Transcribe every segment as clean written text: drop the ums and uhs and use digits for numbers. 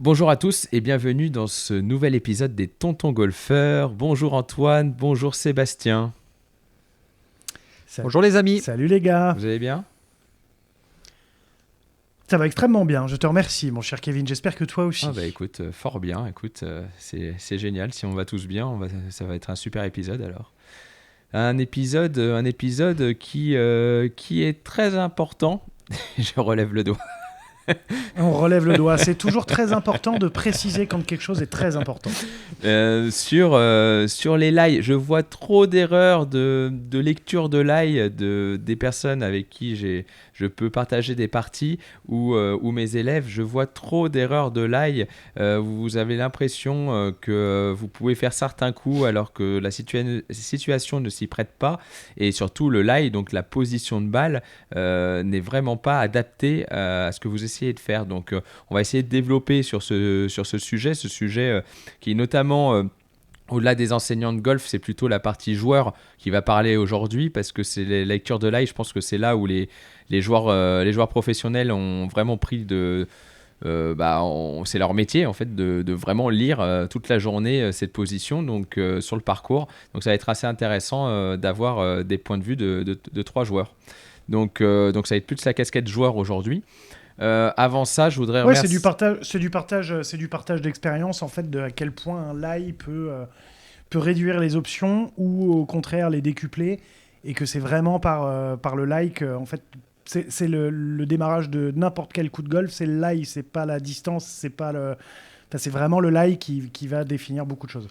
Bonjour à tous et bienvenue dans ce nouvel épisode des Tontons Golfeurs. Bonjour Antoine, bonjour Sébastien. Bonjour les amis. Salut les gars. Vous allez bien ? Ça va extrêmement bien, je te remercie mon cher Kevin, j'espère que toi aussi. Ah bah écoute, fort bien, écoute, c'est génial, si on va tous bien, ça va être un super épisode alors. Un épisode qui est très important, je relève le doigt. On relève le doigt, c'est toujours très important de préciser quand quelque chose est très important. Sur les lives, je vois trop d'erreurs de lecture de live des personnes avec qui je peux partager des parties ou mes élèves. Je vois trop d'erreurs de live. Vous avez l'impression que vous pouvez faire certains coups alors que la situation ne s'y prête pas. Et surtout, le live, donc la position de balle, n'est vraiment pas adaptée à ce que vous essayez de faire. Donc, on va essayer de développer sur ce sujet, qui est notamment au-delà des enseignants de golf, c'est plutôt la partie joueur qui va parler aujourd'hui parce que c'est les lectures de live. Je pense que c'est là où les joueurs professionnels ont vraiment pris c'est leur métier en fait de vraiment lire toute la journée cette position donc sur le parcours. Donc ça va être assez intéressant d'avoir des points de vue de trois joueurs. Donc ça va être plus la casquette joueur aujourd'hui. Avant ça, je voudrais remercier... c'est du partage d'expérience en fait, de à quel point un lie peut réduire les options ou au contraire les décupler, et que c'est vraiment par le lie que, en fait, c'est le démarrage de n'importe quel coup de golf, c'est le lie, c'est pas la distance, c'est vraiment le lie qui va définir beaucoup de choses.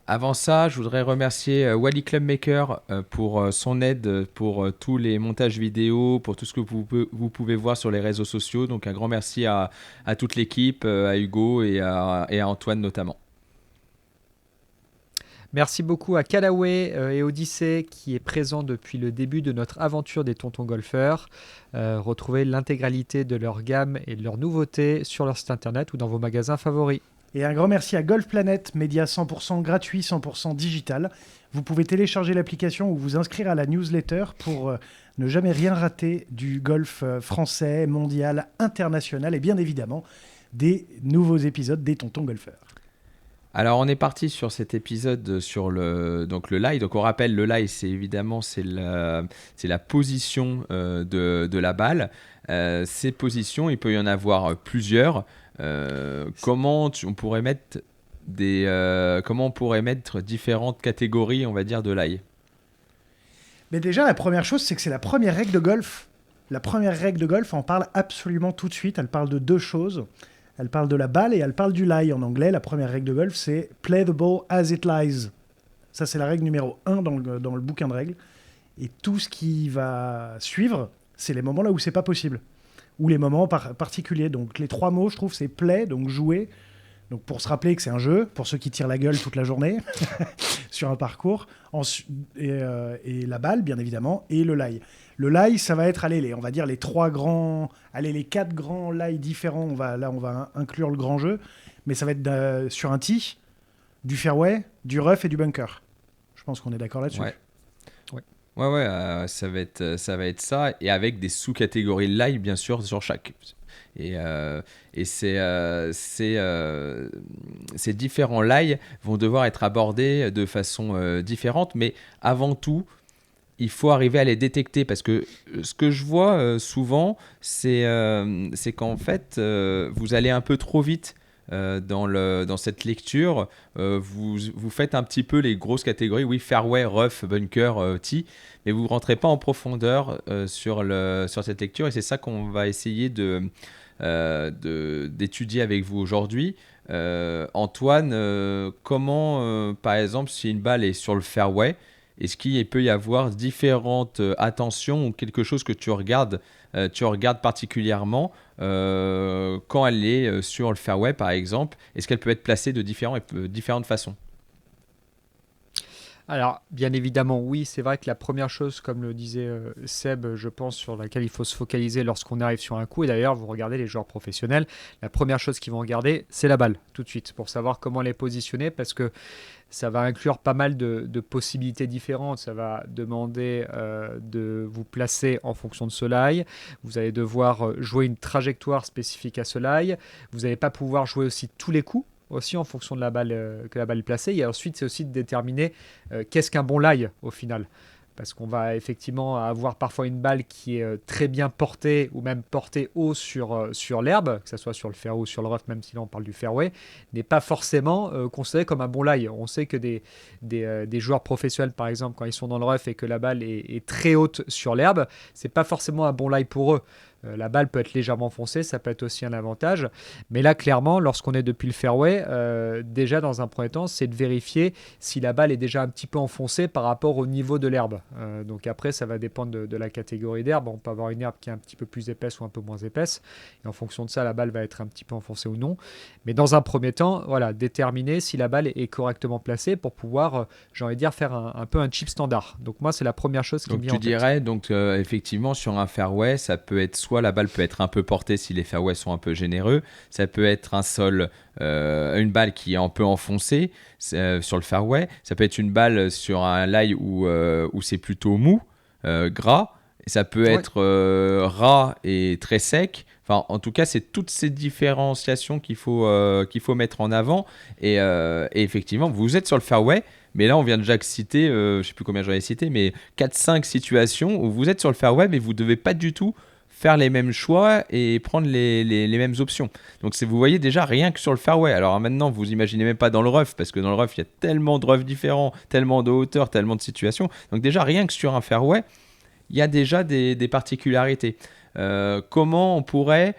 Avant ça, je voudrais remercier Wally Clubmaker pour son aide pour tous les montages vidéo, pour tout ce que vous pouvez voir sur les réseaux sociaux. Donc un grand merci à toute l'équipe, à Hugo et à Antoine notamment. Merci beaucoup à Callaway et Odyssey qui est présent depuis le début de notre aventure des Tontons Golfeurs. Retrouvez l'intégralité de leur gamme et de leurs nouveautés sur leur site internet ou dans vos magasins favoris. Et un grand merci à Golf Planet, média 100% gratuit, 100% digital. Vous pouvez télécharger l'application ou vous inscrire à la newsletter pour ne jamais rien rater du golf français, mondial, international et bien évidemment des nouveaux épisodes des Tontons Golfeurs. Alors on est parti sur cet épisode sur le lie. Donc on rappelle, le lie c'est la position de la balle. Ces positions, il peut y en avoir plusieurs. Comment on pourrait mettre différentes catégories, on va dire, de lie? Mais déjà, la première chose, c'est que c'est la première règle de golf. La première règle de golf, on parle absolument tout de suite. Elle parle de deux choses. Elle parle de la balle et elle parle du lie. En anglais, la première règle de golf, c'est « play the ball as it lies ». Ça, c'est la règle numéro 1 dans le bouquin de règles. Et tout ce qui va suivre, c'est les moments là où c'est pas possible. Ou les moments particuliers. Donc les trois mots, je trouve, c'est play, donc jouer. Donc pour se rappeler que c'est un jeu, pour ceux qui tirent la gueule toute la journée sur un parcours. Et la balle, bien évidemment, et le lie. Le lie, ça va être, on va dire les les 4 grands lies différents. On va inclure le grand jeu, mais ça va être sur un tee, du fairway, du rough et du bunker. Je pense qu'on est d'accord là-dessus. Ouais, ça va être ça, et avec des sous-catégories lie bien sûr sur chaque. Et ces différents lies vont devoir être abordés de façon différente, mais avant tout, il faut arriver à les détecter parce que ce que je vois souvent, c'est qu'en fait, vous allez un peu trop vite dans cette lecture. Vous faites un petit peu les grosses catégories, oui, fairway, rough, bunker, tee, mais vous ne rentrez pas en profondeur sur cette lecture, et c'est ça qu'on va essayer d'étudier avec vous aujourd'hui. Antoine, comment, par exemple, si une balle est sur le fairway, est-ce qu'il peut y avoir différentes attentions ou quelque chose que tu regardes particulièrement quand elle est sur le fairway, par exemple? Est-ce qu'elle peut être placée de différentes façons? Alors, bien évidemment, oui, c'est vrai que la première chose, comme le disait Seb, je pense, sur laquelle il faut se focaliser lorsqu'on arrive sur un coup, et d'ailleurs, vous regardez les joueurs professionnels, la première chose qu'ils vont regarder, c'est la balle, tout de suite, pour savoir comment elle est positionnée, parce que ça va inclure pas mal de possibilités différentes. Ça va demander de vous placer en fonction de ce lie. Vous allez devoir jouer une trajectoire spécifique à ce lie. Vous n'allez pas pouvoir jouer aussi tous les coups, aussi en fonction de la balle que la balle est placée. Et ensuite, c'est aussi de déterminer qu'est-ce qu'un bon lie au final. Parce qu'on va effectivement avoir parfois une balle qui est très bien portée ou même portée haut sur l'herbe, que ce soit sur le fairway ou sur le rough, même si là on parle du fairway, n'est pas forcément considéré comme un bon lie. On sait que des joueurs professionnels, par exemple, quand ils sont dans le rough et que la balle est très haute sur l'herbe, c'est pas forcément un bon lie pour eux. La balle peut être légèrement foncée, ça peut être aussi un avantage. Mais là, clairement, lorsqu'on est depuis le fairway, déjà dans un premier temps, c'est de vérifier si la balle est déjà un petit peu enfoncée par rapport au niveau de l'herbe. Donc après, ça va dépendre de la catégorie d'herbe. On peut avoir une herbe qui est un petit peu plus épaisse ou un peu moins épaisse. Et en fonction de ça, la balle va être un petit peu enfoncée ou non. Mais dans un premier temps, voilà, déterminer si la balle est correctement placée pour pouvoir, j'ai envie de dire, faire un peu un chip standard. Donc moi, c'est la première chose qui me vient en tête. Donc tu dirais, donc, effectivement, sur un fairway, ça peut être soit la balle peut être un peu portée si les fairways sont un peu généreux, ça peut être un sol, une balle qui est un peu enfoncée sur le fairway, ça peut être une balle sur un lie où c'est plutôt mou, gras, ça peut être ras et très sec. Enfin, en tout cas, c'est toutes ces différenciations qu'il faut mettre en avant. Et effectivement, vous êtes sur le fairway, mais là, on vient déjà de citer, je ne sais plus combien j'en ai cité, mais 4-5 situations où vous êtes sur le fairway, mais vous ne devez pas du tout faire les mêmes choix et prendre les mêmes options. Donc vous voyez déjà rien que sur le fairway. Alors maintenant, vous imaginez même pas dans le rough, parce que dans le rough, il y a tellement de roughs différents, tellement de hauteur, tellement de situations. Donc déjà, rien que sur un fairway, il y a déjà des particularités. Comment on pourrait,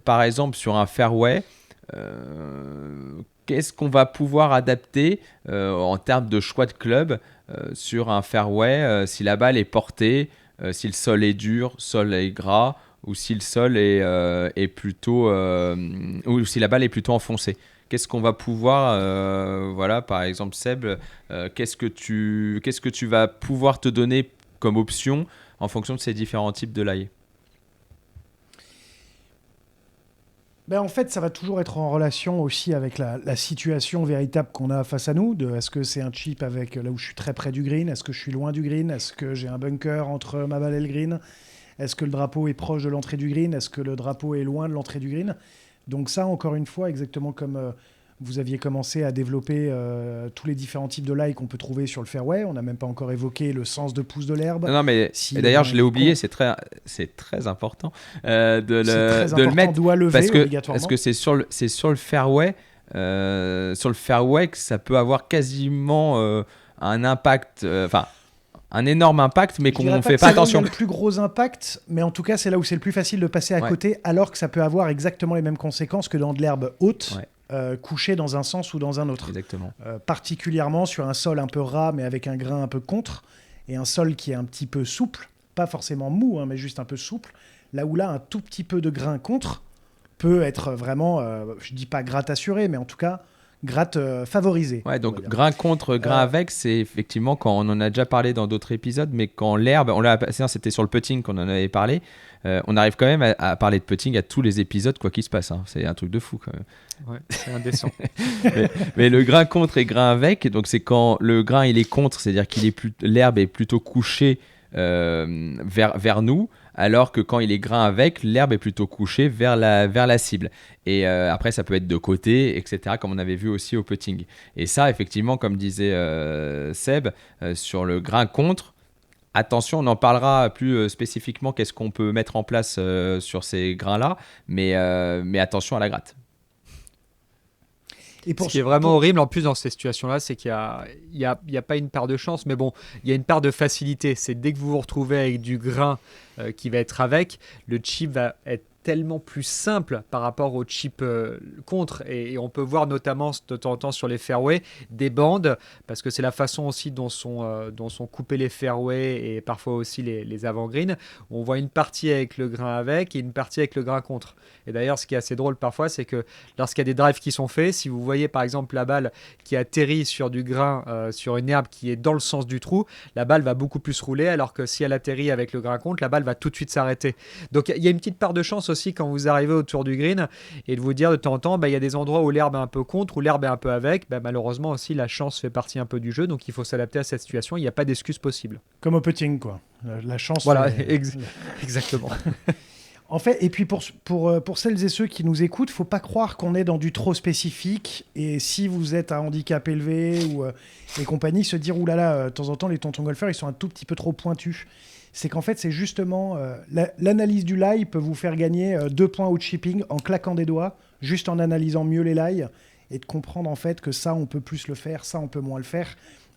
par exemple, sur un fairway, qu'est-ce qu'on va pouvoir adapter en termes de choix de club sur un fairway si la balle est portée, si le sol est dur, sol est gras, ou si le sol est plutôt, ou si la balle est plutôt enfoncée. Qu'est-ce qu'on va pouvoir, voilà, par exemple Seb, qu'est-ce que tu vas pouvoir te donner comme option en fonction de ces différents types de lie? Ben, en fait, ça va toujours être en relation aussi avec la situation véritable qu'on a face à nous. Est-ce que c'est un chip avec là où je suis très près du green? Est-ce que je suis loin du green? Est-ce que j'ai un bunker entre ma balle et le green? Est-ce que le drapeau est proche de l'entrée du green? Est-ce que le drapeau est loin de l'entrée du green? Donc ça, encore une fois, exactement comme vous aviez commencé à développer tous les différents types de lie qu'on peut trouver sur le fairway. On n'a même pas encore évoqué le sens de pouce de l'herbe. Non, mais et d'ailleurs, je l'ai oublié, c'est très important de le mettre. Doigt levé, parce obligatoirement. que c'est sur le fairway, que ça peut avoir quasiment un impact, un énorme impact, mais qu'on ne fait pas attention. C'est le plus gros impact, mais en tout cas, c'est là où c'est le plus facile de passer à côté, alors que ça peut avoir exactement les mêmes conséquences que dans de l'herbe haute. Ouais. Couché dans un sens ou dans un autre. Exactement. Particulièrement sur un sol un peu ras, mais avec un grain un peu contre, et un sol qui est un petit peu souple, pas forcément mou, hein, mais juste un peu souple, là où là, un tout petit peu de grain contre peut être vraiment, je dis pas gratte assurée, mais en tout cas, gratte favorisée. Ouais, donc grain contre, grain avec, c'est effectivement quand on en a déjà parlé dans d'autres épisodes, mais quand l'herbe, c'était sur le putting qu'on en avait parlé, on arrive quand même à parler de putting à tous les épisodes, quoi qu'il se passe. Hein. C'est un truc de fou quand même. Ouais, c'est indécent. mais le grain contre et grain avec, donc c'est quand le grain il est contre, c'est-à-dire l'herbe est plutôt couchée vers nous, alors que quand il est grain avec, l'herbe est plutôt couchée vers la cible. Et après, ça peut être de côté, etc., comme on avait vu aussi au putting. Et ça, effectivement, comme disait Seb, sur le grain contre, attention, on en parlera plus spécifiquement, qu'est-ce qu'on peut mettre en place sur ces grains-là, mais attention à la gratte. Et ce qui est vraiment horrible en plus dans ces situations-là, c'est qu'il n'y a pas une part de chance, mais bon, il y a une part de facilité. C'est dès que vous vous retrouvez avec du grain qui va être avec, le chip va être tellement plus simple par rapport aux chips contre. Et on peut voir notamment de temps en temps sur les fairways des bandes, parce que c'est la façon aussi dont sont coupés les fairways et parfois aussi les avant-greens. On voit une partie avec le grain avec et une partie avec le grain contre. Et d'ailleurs, ce qui est assez drôle parfois, c'est que lorsqu'il y a des drives qui sont faits, si vous voyez par exemple la balle qui atterrit sur du grain, sur une herbe qui est dans le sens du trou, la balle va beaucoup plus rouler, alors que si elle atterrit avec le grain contre, la balle va tout de suite s'arrêter. Donc il y a une petite part de chance aussi quand vous arrivez autour du green et de vous dire de temps en temps, il y a des endroits où l'herbe est un peu contre, où l'herbe est un peu avec. Malheureusement aussi, la chance fait partie un peu du jeu, donc il faut s'adapter à cette situation. Il n'y a pas d'excuse possible. Comme au putting, quoi. La chance. Voilà, exactement. En fait, et puis pour celles et ceux qui nous écoutent, faut pas croire qu'on est dans du trop spécifique. Et si vous êtes à handicap élevé ou et compagnie, se dire oulala, de temps en temps les tontons golfeurs ils sont un tout petit peu trop pointus. C'est qu'en fait c'est justement l'analyse du lie peut vous faire gagner 2 points au chipping en claquant des doigts, juste en analysant mieux les lies et de comprendre en fait que ça on peut plus le faire, ça on peut moins le faire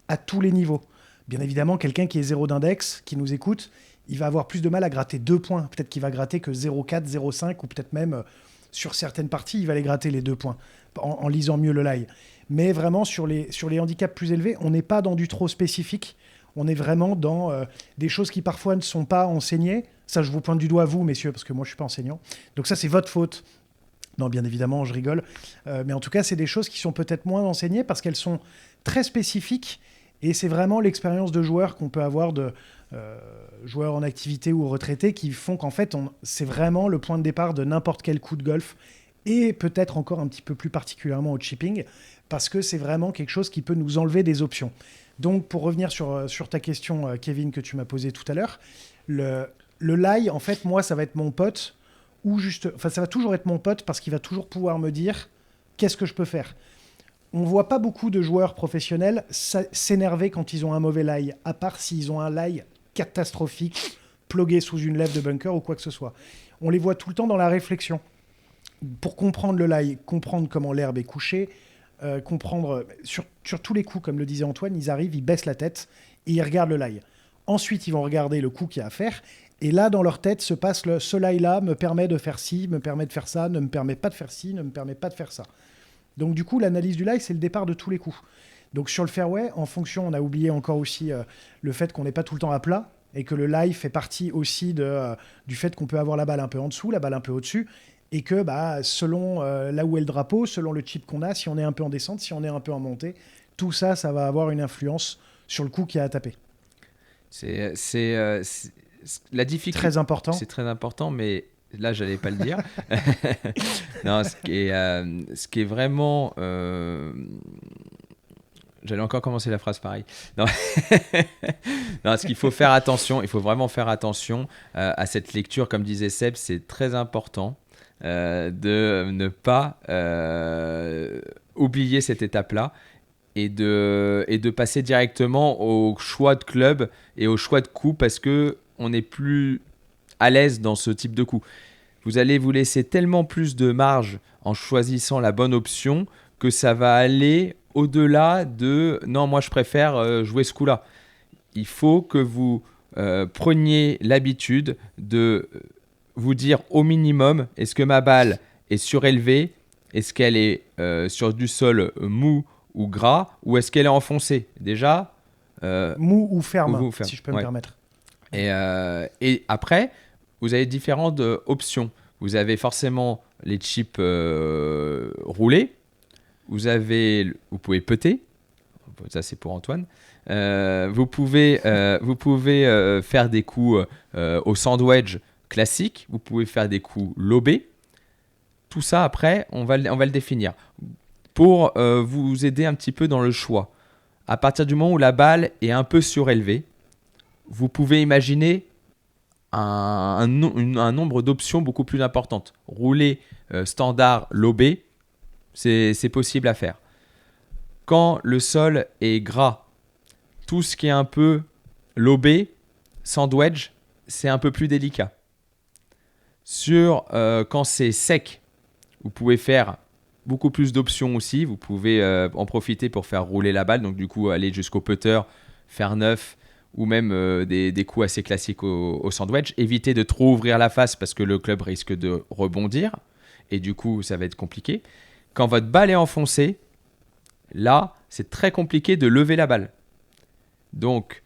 à tous les niveaux. Bien évidemment, quelqu'un qui est 0 d'index, qui nous écoute, il va avoir plus de mal à gratter 2 points. Peut-être qu'il va gratter que 0,4, 0,5 ou peut-être même sur certaines parties, il va les gratter les 2 points en lisant mieux le lie. Mais vraiment, sur les handicaps plus élevés, on n'est pas dans du trop spécifique. On est vraiment dans des choses qui parfois ne sont pas enseignées. Ça, je vous pointe du doigt à vous, messieurs, parce que moi, je ne suis pas enseignant. Donc ça, c'est votre faute. Non, bien évidemment, je rigole. Mais en tout cas, c'est des choses qui sont peut-être moins enseignées parce qu'elles sont très spécifiques. Et c'est vraiment l'expérience de joueurs qu'on peut avoir de joueurs en activité ou retraités qui font qu'en fait, c'est vraiment le point de départ de n'importe quel coup de golf et peut-être encore un petit peu plus particulièrement au chipping parce que c'est vraiment quelque chose qui peut nous enlever des options. Donc, pour revenir sur ta question, Kevin, que tu m'as posée tout à l'heure, le lie, en fait, moi, ça va être mon pote ça va toujours être mon pote parce qu'il va toujours pouvoir me dire qu'est-ce que je peux faire. On voit pas beaucoup de joueurs professionnels s'énerver quand ils ont un mauvais lie, à part s'ils ont un lie catastrophique, plogué sous une lèvre de bunker ou quoi que ce soit. On les voit tout le temps dans la réflexion. Pour comprendre le lie, comprendre comment l'herbe est couchée, comprendre sur tous les coups, comme le disait Antoine, ils arrivent, ils baissent la tête et ils regardent le lie. Ensuite, ils vont regarder le coup qu'il y a à faire. Et là, dans leur tête, se passe ce lie-là me permet de faire ci, me permet de faire ça, ne me permet pas de faire ci, ne me permet pas de faire ça. Donc du coup, l'analyse du lie, c'est le départ de tous les coups. Donc sur le fairway, en fonction, on a oublié encore aussi le fait qu'on n'est pas tout le temps à plat et que le lie fait partie aussi du fait qu'on peut avoir la balle un peu en dessous, la balle un peu au-dessus et que selon là où est le drapeau, selon le chip qu'on a, si on est un peu en descente, si on est un peu en montée, tout ça, ça va avoir une influence sur le coup qu'il y a à taper. C'est la difficulté. Très important. C'est très important, mais là, j'allais pas le dire. Non, ce qui est vraiment... J'allais encore commencer la phrase pareil. Non, non, ce qu'il faut faire attention, il faut vraiment faire attention à cette lecture. Comme disait Seb, c'est très important de ne pas oublier cette étape-là et de passer directement au choix de club et au choix de coup parce qu'on est plus à l'aise dans ce type de coup. Vous allez vous laisser tellement plus de marge en choisissant la bonne option que ça va aller au-delà de « non, moi je préfère jouer ce coup-là ». Il faut que vous preniez l'habitude de vous dire au minimum « est-ce que ma balle est surélevée ? Est-ce qu'elle est sur du sol mou ou gras ? Ou est-ce qu'elle est enfoncée ?» Déjà, mou ou ferme, si je peux me permettre. Et après, vous avez différentes options. Vous avez forcément les chips roulés. Vous pouvez putter. Ça, c'est pour Antoine. Vous pouvez faire des coups au sandwich classique. Vous pouvez faire des coups lobés. Tout ça, après, on va le définir. Pour vous aider un petit peu dans le choix. À partir du moment où la balle est un peu surélevée, vous pouvez imaginer un nombre d'options beaucoup plus importantes. Rouler standard, lobé, c'est possible à faire. Quand le sol est gras, tout ce qui est un peu lobé, sandwich, c'est un peu plus délicat. Quand c'est sec, vous pouvez faire beaucoup plus d'options aussi. Vous pouvez en profiter pour faire rouler la balle. Donc du coup, aller jusqu'au putter, faire 9 ou même des coups assez classiques au sandwich. Évitez de trop ouvrir la face parce que le club risque de rebondir et du coup, ça va être compliqué. Quand votre balle est enfoncée, là, c'est très compliqué de lever la balle. Donc,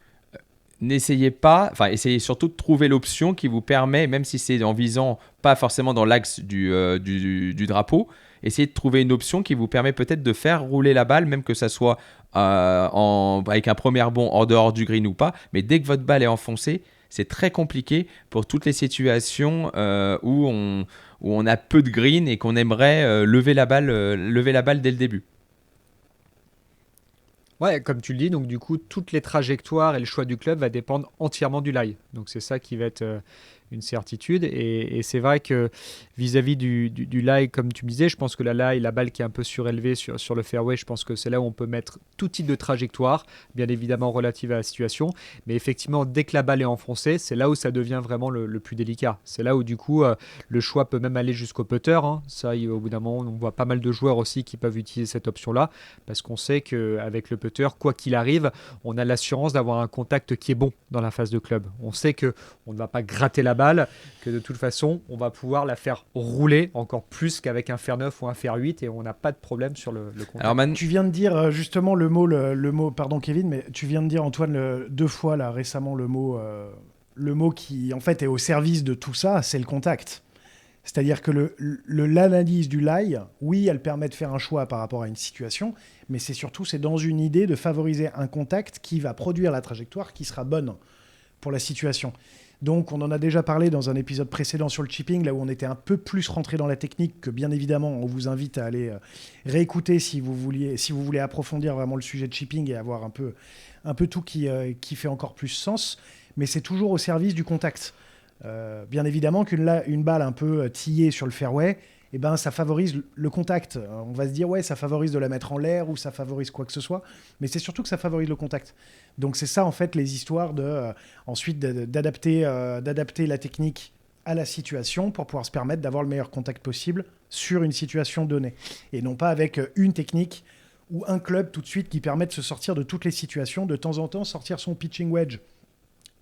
essayez surtout de trouver l'option qui vous permet, même si c'est en visant pas forcément dans l'axe du drapeau, essayez de trouver une option qui vous permet peut-être de faire rouler la balle, même que ça soit avec un premier bond en dehors du green ou pas. Mais dès que votre balle est enfoncée, c'est très compliqué pour toutes les situations où on a peu de green et qu'on aimerait lever la balle dès le début. Ouais, comme tu le dis, donc du coup, toutes les trajectoires et le choix du club va dépendre entièrement du lie. Donc c'est ça qui va être une certitude. Et c'est vrai que vis-à-vis du lie, comme tu me disais, je pense que la balle qui est un peu surélevée sur le fairway, je pense que c'est là où on peut mettre tout type de trajectoire, bien évidemment relative à la situation. Mais effectivement, dès que la balle est enfoncée, c'est là où ça devient vraiment le plus délicat. C'est là où du coup, le choix peut même aller jusqu'au putter. Hein. Ça, au bout d'un moment, on voit pas mal de joueurs aussi qui peuvent utiliser cette option-là, parce qu'on sait qu'avec le putter, quoi qu'il arrive, on a l'assurance d'avoir un contact qui est bon dans la phase de club. On sait qu'on ne va pas gratter la balle, que de toute façon, on va pouvoir la faire rouler encore plus qu'avec un fer 9 ou un fer 8 et on n'a pas de problème sur le contact. Alors, tu viens de dire justement le mot, pardon Kevin, mais tu viens de dire Antoine 2 fois là récemment le mot qui en fait est au service de tout ça, c'est le contact. C'est-à-dire que l'analyse du lie, oui, elle permet de faire un choix par rapport à une situation, mais c'est dans une idée de favoriser un contact qui va produire la trajectoire qui sera bonne pour la situation. Donc, on en a déjà parlé dans un épisode précédent sur le chipping, là où on était un peu plus rentré dans la technique, que bien évidemment, on vous invite à aller réécouter si vous voulez approfondir vraiment le sujet de chipping et avoir un peu tout qui fait encore plus sens. Mais c'est toujours au service du contact. Bien évidemment qu'une balle un peu tillée sur le fairway, eh ben, ça favorise le contact. On va se dire, ouais, ça favorise de la mettre en l'air ou ça favorise quoi que ce soit, mais c'est surtout que ça favorise le contact. Donc c'est ça, en fait, les histoires ensuite d'adapter la technique à la situation pour pouvoir se permettre d'avoir le meilleur contact possible sur une situation donnée. Et non pas avec une technique ou un club tout de suite qui permet de se sortir de toutes les situations, de temps en temps sortir son pitching wedge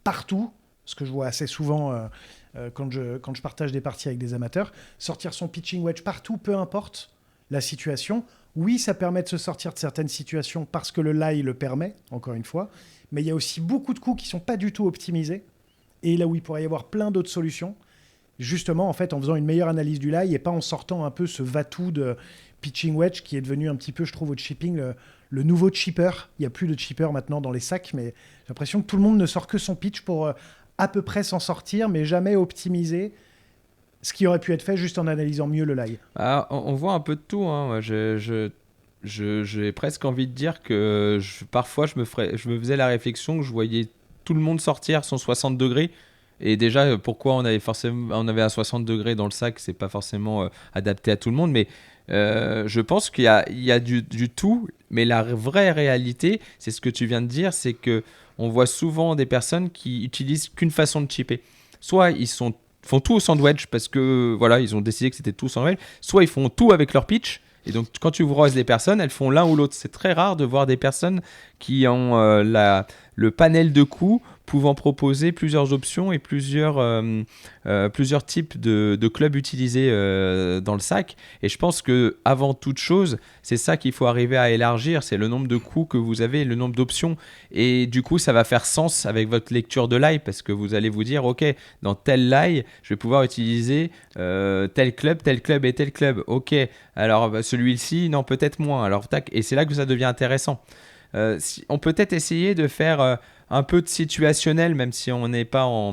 partout, ce que je vois assez souvent quand je partage des parties avec des amateurs, sortir son pitching wedge partout, peu importe la situation. Oui, ça permet de se sortir de certaines situations parce que le lie le permet, encore une fois, mais il y a aussi beaucoup de coups qui ne sont pas du tout optimisés, et là où il pourrait y avoir plein d'autres solutions, justement, en fait, en faisant une meilleure analyse du lie et pas en sortant un peu ce va-tout de pitching wedge qui est devenu un petit peu, je trouve, au chipping, le nouveau chipper. Il n'y a plus de chipper maintenant dans les sacs, mais j'ai l'impression que tout le monde ne sort que son pitch pour à peu près s'en sortir, mais jamais optimiser ce qui aurait pu être fait juste en analysant mieux le lie. Ah, on voit un peu de tout. Hein. J'ai presque envie de dire que parfois je me faisais la réflexion que je voyais tout le monde sortir son 60 degrés. Et déjà, pourquoi on avait un 60 degrés dans le sac, c'est pas forcément adapté à tout le monde, mais je pense qu'il y a du tout, mais la vraie réalité, c'est ce que tu viens de dire, c'est que on voit souvent des personnes qui utilisent qu'une façon de chipper. Soit ils font tout au sandwich parce que voilà, ils ont décidé que c'était tout au sandwich, soit ils font tout avec leur pitch. Et donc, quand tu vois des personnes, elles font l'un ou l'autre. C'est très rare de voir des personnes qui ont le panel de coups pouvant proposer plusieurs options et plusieurs types de clubs utilisés dans le sac. Et je pense qu'avant toute chose, c'est ça qu'il faut arriver à élargir. C'est le nombre de coups que vous avez, le nombre d'options. Et du coup, ça va faire sens avec votre lecture de lie parce que vous allez vous dire, OK, dans tel lie, je vais pouvoir utiliser tel club et tel club. OK, alors celui-ci, non, peut-être moins. Alors, tac. Et c'est là que ça devient intéressant. On peut peut-être essayer de faire un peu de situationnel, même si on n'est pas en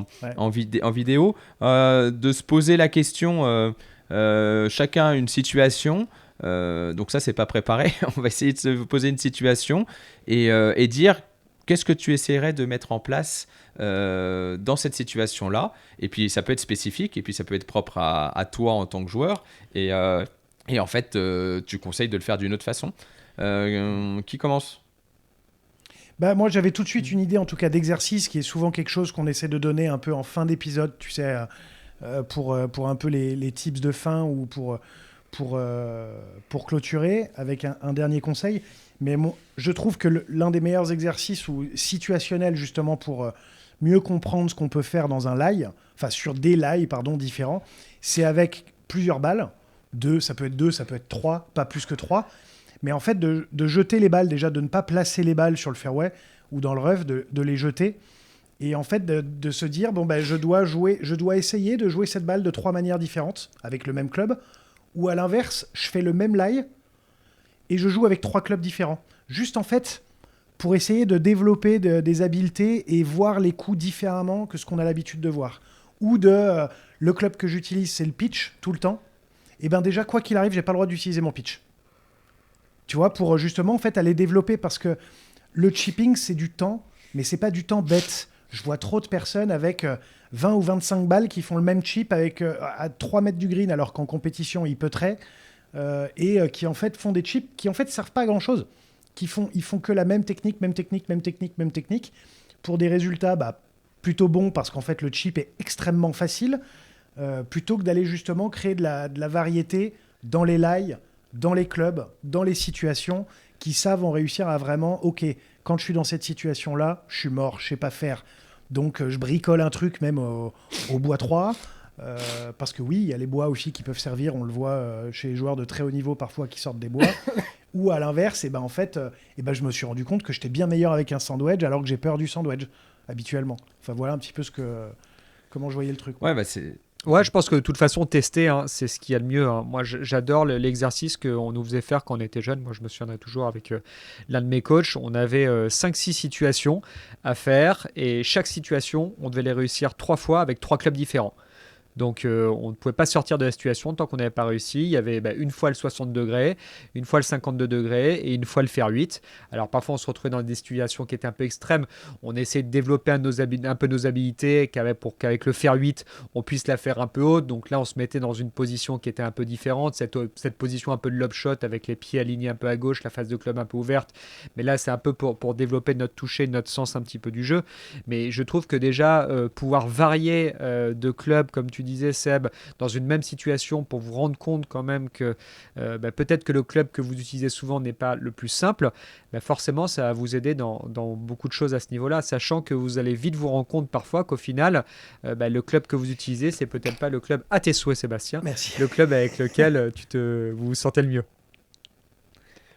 vidéo, de se poser la question, chacun une situation. Donc ça, c'est pas préparé. On va essayer de se poser une situation et dire qu'est-ce que tu essaierais de mettre en place dans cette situation-là. Et puis, ça peut être spécifique et puis ça peut être propre à toi en tant que joueur. Et en fait, tu conseilles de le faire d'une autre façon. Qui commence ? Bah, moi, j'avais tout de suite une idée, en tout cas, d'exercice, qui est souvent quelque chose qu'on essaie de donner un peu en fin d'épisode, tu sais, pour un peu les tips de fin ou pour pour clôturer avec un dernier conseil. Mais je trouve que l'un des meilleurs exercices ou situationnels justement pour mieux comprendre ce qu'on peut faire dans un lie, enfin sur des lies différents, c'est avec plusieurs balles. Ça peut être 3, pas plus que 3. Mais en fait, de jeter les balles, déjà de ne pas placer les balles sur le fairway ou dans le rough, de les jeter. Et en fait, de se dire, je dois essayer de jouer cette balle de 3 manières différentes avec le même club. Ou à l'inverse, je fais le même lie et je joue avec 3 clubs différents. Juste en fait, pour essayer de développer des habiletés et voir les coups différemment que ce qu'on a l'habitude de voir. Ou le club que j'utilise, c'est le pitch, tout le temps. Et bien déjà, quoi qu'il arrive, j'ai pas le droit d'utiliser mon pitch. Tu vois, pour justement en fait, aller développer, parce que le chipping, c'est du temps, mais c'est pas du temps bête. Je vois trop de personnes avec 20 ou 25 balles qui font le même chip à 3 mètres du green, alors qu'en compétition, ils peuteraient, qui en fait font des chips qui en fait servent pas à grand-chose. Ils font que la même technique, pour des résultats plutôt bons, parce qu'en fait, le chip est extrêmement facile, plutôt que d'aller justement créer de la variété dans les lies, dans les clubs, dans les situations, qui savent en réussir à vraiment, ok, quand je suis dans cette situation-là, je suis mort, je sais pas faire. Donc je bricole un truc même au bois 3, parce que oui, il y a les bois aussi qui peuvent servir, on le voit chez les joueurs de très haut niveau parfois qui sortent des bois. Ou à l'inverse, en fait, je me suis rendu compte que j'étais bien meilleur avec un sandwich alors que j'ai peur du sandwich habituellement. Enfin voilà un petit peu comment je voyais le truc. Ouais, c'est... Ouais, je pense que de toute façon, tester, c'est ce qu'il y a de mieux. Moi, j'adore l'exercice qu'on nous faisait faire quand on était jeune. Moi, je me souviendrai toujours avec l'un de mes coachs. On avait 5-6 situations à faire et chaque situation, on devait les réussir 3 fois avec 3 clubs différents. Donc on ne pouvait pas sortir de la situation tant qu'on n'avait pas réussi. Il y avait une fois le 60 degrés, une fois le 52 degrés et une fois le fer 8. Alors parfois on se retrouvait dans des situations qui étaient un peu extrêmes. On essayait de développer un peu nos habilités pour qu'avec le fer 8 on puisse la faire un peu haute. Donc là on se mettait dans une position qui était un peu différente, cette position un peu de lob shot avec les pieds alignés un peu à gauche, la face de club un peu ouverte. Mais là c'est un peu pour développer notre toucher, notre sens un petit peu du jeu. Mais je trouve que déjà pouvoir varier de clubs comme tu disais Seb, dans une même situation pour vous rendre compte quand même que peut-être que le club que vous utilisez souvent n'est pas le plus simple, forcément ça va vous aider dans beaucoup de choses à ce niveau-là, sachant que vous allez vite vous rendre compte parfois qu'au final, le club que vous utilisez, c'est peut-être pas le club à tes souhaits Sébastien, Merci. le club avec lequel vous vous sentez le mieux.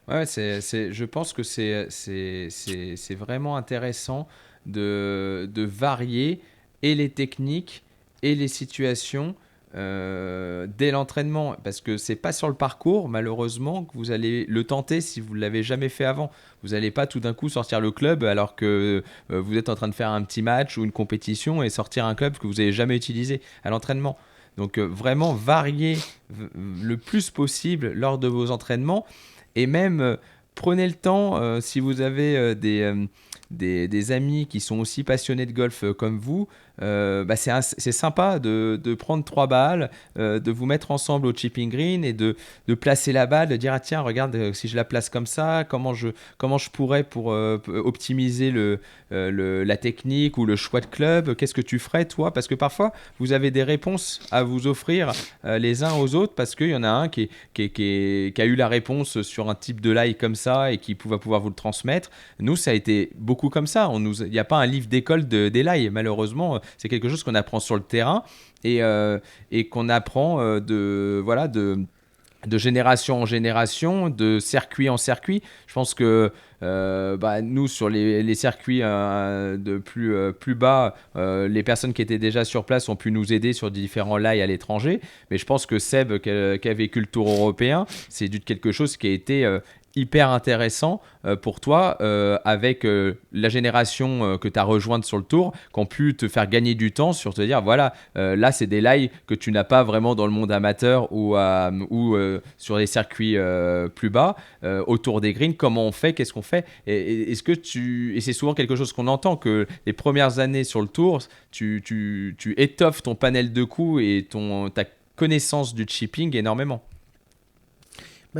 Ouais, je pense que c'est vraiment intéressant de varier et les techniques et les situations dès l'entraînement, parce que c'est pas sur le parcours malheureusement que vous allez le tenter si vous l'avez jamais fait avant. Vous n'allez pas tout d'un coup sortir le club alors que vous êtes en train de faire un petit match ou une compétition et sortir un club que vous n'avez jamais utilisé à l'entraînement. Donc vraiment varier le plus possible lors de vos entraînements, et même prenez le temps, si vous avez des amis qui sont aussi passionnés de golf comme vous, c'est sympa de prendre 3 balles, de vous mettre ensemble au chipping green et de placer la balle, de dire tiens regarde si je la place comme ça, comment je pourrais pour optimiser la technique ou le choix de club, qu'est-ce que tu ferais toi, parce que parfois vous avez des réponses à vous offrir les uns aux autres, parce qu'il y en a un qui a eu la réponse sur un type de lie comme ça et qui va pouvoir vous le transmettre. Nous ça a été beaucoup comme ça, il n'y a pas un livre d'école des lies malheureusement. C'est quelque chose qu'on apprend sur le terrain et qu'on apprend de génération en génération, de circuit en circuit. Je pense que nous, sur les circuits de plus bas, les personnes qui étaient déjà sur place ont pu nous aider sur différents lies à l'étranger. Mais je pense que Seb, qui a vécu le Tour européen, c'est quelque chose qui a été hyper intéressant pour toi, avec la génération que tu as rejointe sur le tour, qui ont pu te faire gagner du temps sur te dire voilà, là c'est des lies que tu n'as pas vraiment dans le monde amateur ou sur les circuits plus bas, autour des greens, comment on fait, qu'est-ce qu'on fait, et c'est souvent quelque chose qu'on entend, que les premières années sur le tour tu étoffes ton panel de coups et ta connaissance du chipping énormément.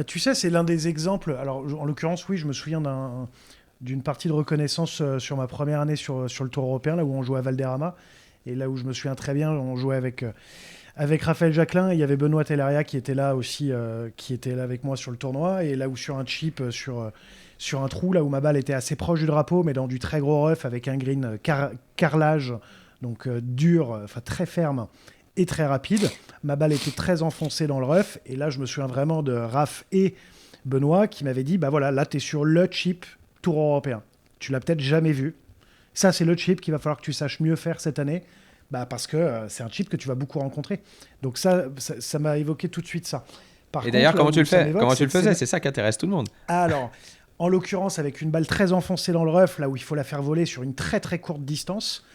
Tu sais, c'est l'un des exemples. Alors, en l'occurrence, oui, je me souviens d'une partie de reconnaissance sur ma première année sur le Tour européen, là où on jouait à Valderrama. Et là où je me souviens très bien, on jouait avec Raphaël Jacquelin, il y avait Benoît Telleria qui était là aussi, qui était là avec moi sur le tournoi. Et là où sur un chip, sur un trou, là où ma balle était assez proche du drapeau, mais dans du très gros rough avec un green carrelage, donc dur, enfin très ferme et très rapide. Ma balle était très enfoncée dans le rough. Et là, je me souviens vraiment de Raph et Benoît qui m'avaient dit, bah voilà, là, tu es sur le chip Tour européen. Tu l'as peut-être jamais vu. Ça, c'est le chip qu'il va falloir que tu saches mieux faire cette année. Bah parce que c'est un chip que tu vas beaucoup rencontrer. Donc ça m'a évoqué tout de suite ça. Et d'ailleurs, comment tu le fais ? Comment tu le faisais ? C'est ça qui intéresse tout le monde. Alors, en l'occurrence, avec une balle très enfoncée dans le rough, là où il faut la faire voler sur une très très courte distance,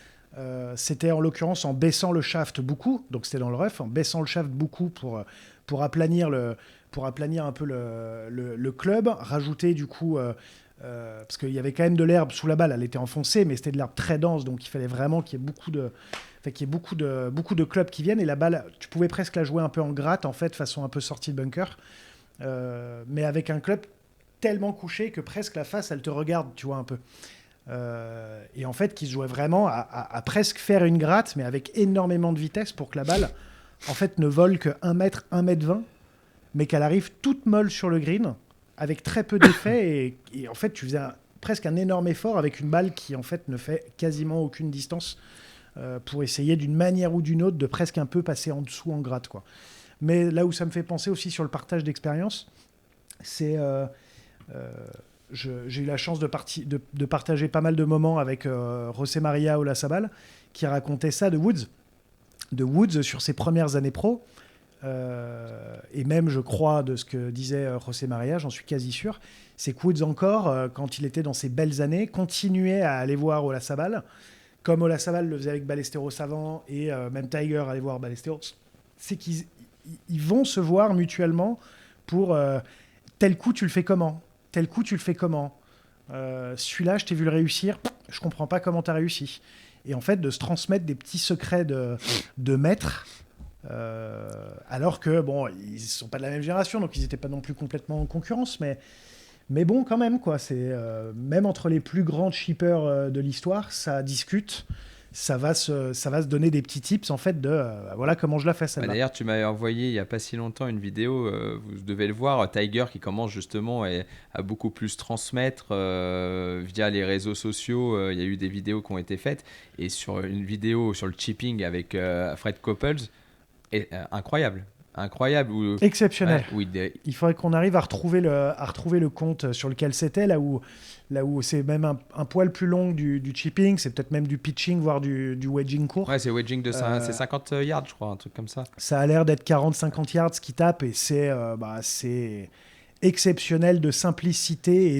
c'était en l'occurrence en baissant le shaft beaucoup, donc c'était dans le rough, en baissant le shaft beaucoup pour aplanir un peu le club, rajouter du coup... parce qu'il y avait quand même de l'herbe sous la balle, elle était enfoncée, mais c'était de l'herbe très dense, donc il fallait vraiment qu'il y ait beaucoup de clubs qui viennent, et la balle, tu pouvais presque la jouer un peu en gratte, en fait, façon un peu sortie de bunker, mais avec un club tellement couché que presque la face, elle te regarde, tu vois, un peu. Et en fait, qui se jouait vraiment à presque faire une gratte, mais avec énormément de vitesse pour que la balle, en fait, ne vole que 1 mètre, 1 mètre 20, mais qu'elle arrive toute molle sur le green, avec très peu d'effet, et en fait, tu faisais presque un énorme effort avec une balle qui, en fait, ne fait quasiment aucune distance pour essayer, d'une manière ou d'une autre, de presque un peu passer en dessous en gratte, quoi. Mais là où ça me fait penser aussi sur le partage d'expérience, c'est... j'ai eu la chance de partager pas mal de moments avec José Maria Olasabal, qui racontait ça de Woods sur ses premières années pro. Et même, je crois, de ce que disait José Maria, j'en suis quasi sûr, c'est que Woods encore, quand il était dans ses belles années, continuait à aller voir Olasabal, comme Olasabal le faisait avec Ballesteros avant, et même Tiger allait voir Ballesteros. C'est qu'ils vont se voir mutuellement pour tel coup tu le fais comment, tel coup tu le fais comment, celui-là je t'ai vu le réussir, je comprends pas comment tu as réussi. Et en fait, de se transmettre des petits secrets de maître. Alors que bon, ils sont pas de la même génération, donc ils n'étaient pas non plus complètement en concurrence, mais bon, quand même, quoi. C'est même entre les plus grands shippers de l'histoire, ça discute, ça va se donner des petits tips en fait de voilà comment je la fais celle-là. D'ailleurs, tu m'avais envoyé il y a pas si longtemps une vidéo, vous devez le voir, Tiger qui commence justement à beaucoup plus transmettre via les réseaux sociaux. Il y a eu des vidéos qui ont été faites, et sur une vidéo sur le chipping avec Fred Couples. Incroyable. Exceptionnel. Ouais, il faudrait qu'on arrive à retrouver le compte sur lequel c'était, là où c'est même un poil plus long du chipping, c'est peut-être même du pitching, voire du wedging court. Ouais, c'est wedging c'est 50 yards, je crois, un truc comme ça. Ça a l'air d'être 40-50 yards qui tape, et c'est exceptionnel de simplicité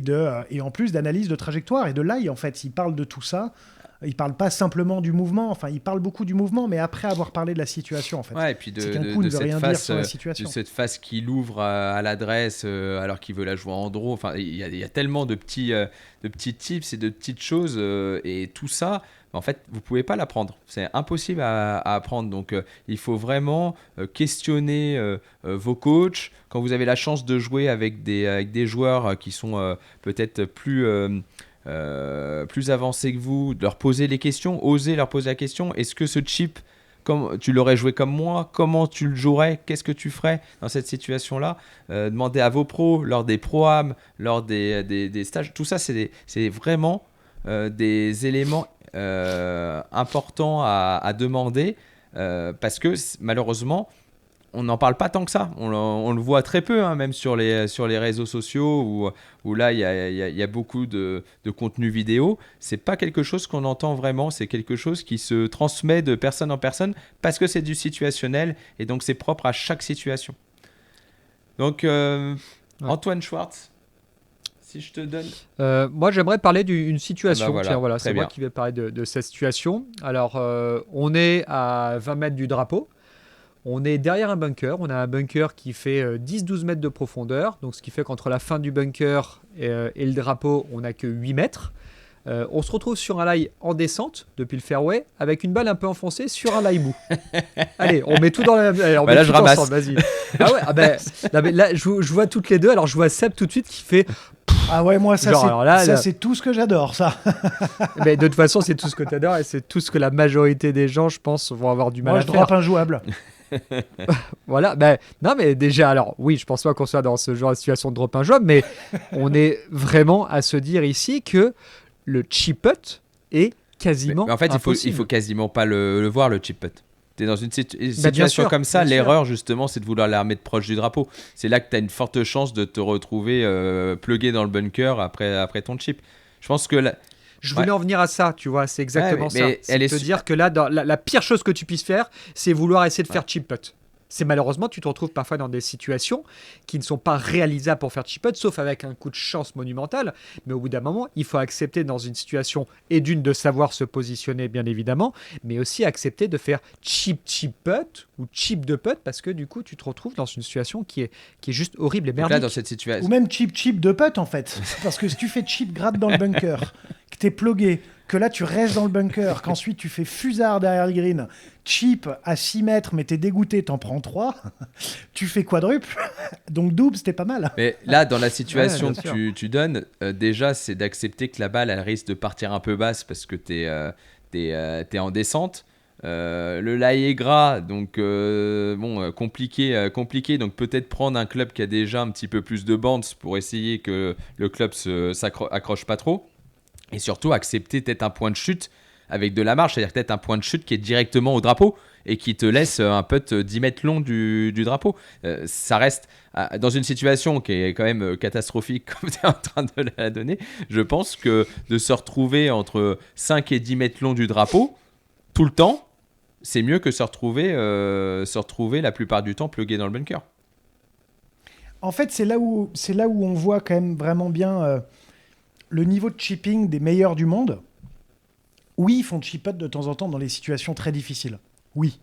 et en plus d'analyse de trajectoire et de lie, en fait. Il parle de tout ça. Il parle pas simplement du mouvement, enfin il parle beaucoup du mouvement, mais après avoir parlé de la situation, en fait. Ouais, et puis de cette face qu'il ouvre à l'adresse alors qu'il veut la jouer en draw. Enfin, il y a tellement de petits tips et de petites choses, et tout ça, en fait, vous pouvez pas l'apprendre. C'est impossible à apprendre. Donc, il faut vraiment questionner vos coachs. Quand vous avez la chance de jouer avec des joueurs qui sont peut-être plus avancés que vous, de leur poser les questions, oser leur poser la question. Est-ce que ce chip, comme tu l'aurais joué comme moi, comment tu le jouerais, qu'est-ce que tu ferais dans cette situation-là? Demandez à vos pros, lors des pro-am, lors des stages. Tout ça, c'est vraiment des éléments importants à demander, parce que malheureusement, on n'en parle pas tant que ça. On le voit très peu, hein, même sur les réseaux sociaux où là, il y a beaucoup de contenu vidéo. C'est pas quelque chose qu'on entend vraiment. C'est quelque chose qui se transmet de personne en personne parce que c'est du situationnel et donc c'est propre à chaque situation. Donc, Antoine Schwartz, si je te donne... moi, j'aimerais parler d'une situation. Ah bah voilà, tiens, voilà, c'est moi qui vais parler de cette situation. Alors, on est à 20 mètres du drapeau. On est derrière un bunker. On a un bunker qui fait 10-12 mètres de profondeur. Donc, ce qui fait qu'entre la fin du bunker et le drapeau, on n'a que 8 mètres. On se retrouve sur un lie en descente depuis le fairway avec une balle un peu enfoncée sur un lie mou. Allez, on met tout dans la... Allez, là, je ramasse. Ensemble, vas-y. Ah ouais, non, mais là, je vois toutes les deux. Alors, je vois Seb tout de suite qui fait... Ah ouais, moi, ça, c'est tout ce que j'adore, ça. Mais de toute façon, c'est tout ce que tu adores et c'est tout ce que la majorité des gens, je pense, vont avoir du mal à faire. Moi, je drop injouable. Voilà, non mais déjà, alors oui, je pense pas qu'on soit dans ce genre de situation de drop un job, mais on est vraiment à se dire ici que le chip putt est quasiment Mais en fait, il impossible. faut quasiment pas le voir, le chip putt. T'es dans une bien situation sûr, comme ça, bien sûr. l'erreur justement, c'est de vouloir la remettre proche du drapeau. C'est là que tu as une forte chance de te retrouver plugué dans le bunker après ton chip. Je pense que Je voulais en venir à ça, tu vois, c'est exactement Ouais, ça. mais C'est elle de est te dire que là, la pire chose que tu puisses faire, c'est vouloir essayer de faire chip putt. C'est malheureusement, tu te retrouves parfois dans des situations qui ne sont pas réalisables pour faire chip putt, sauf avec un coup de chance monumental. Mais au bout d'un moment, il faut accepter dans une situation, et d'une de savoir se positionner, bien évidemment, mais aussi accepter de faire chip putt ou chip de putt, parce que du coup, tu te retrouves dans une situation qui est juste horrible et donc merdique. là, dans cette Ou situation, même chip de putt en fait. Parce que si tu fais chip gratte dans le bunker, que t'es plugué, que là tu restes dans le bunker, qu'ensuite tu fais fusard derrière le green, chip à 6 mètres mais t'es dégoûté, t'en prends 3, tu fais quadruple. Donc double c'était pas mal. mais là, dans la situation Ouais, que bien sûr. tu donnes, déjà, c'est d'accepter que la balle, elle risque de partir un peu basse parce que t'es en descente. Le lie est gras, donc compliqué. Donc peut-être prendre un club qui a déjà un petit peu plus de bounce pour essayer que le club s'accroche pas trop. Et surtout accepter peut-être un point de chute avec de la marche, c'est-à-dire peut-être un point de chute qui est directement au drapeau et qui te laisse un putt 10 mètres long du drapeau. Ça reste dans une situation qui est quand même catastrophique comme tu es en train de la donner. Je pense que de se retrouver entre 5 et 10 mètres long du drapeau tout le temps, c'est mieux que se retrouver la plupart du temps plugué dans le bunker. En fait c'est là où on voit quand même vraiment bien le niveau de chipping des meilleurs du monde. Oui, ils font chip putt de temps en temps dans les situations très difficiles. Oui.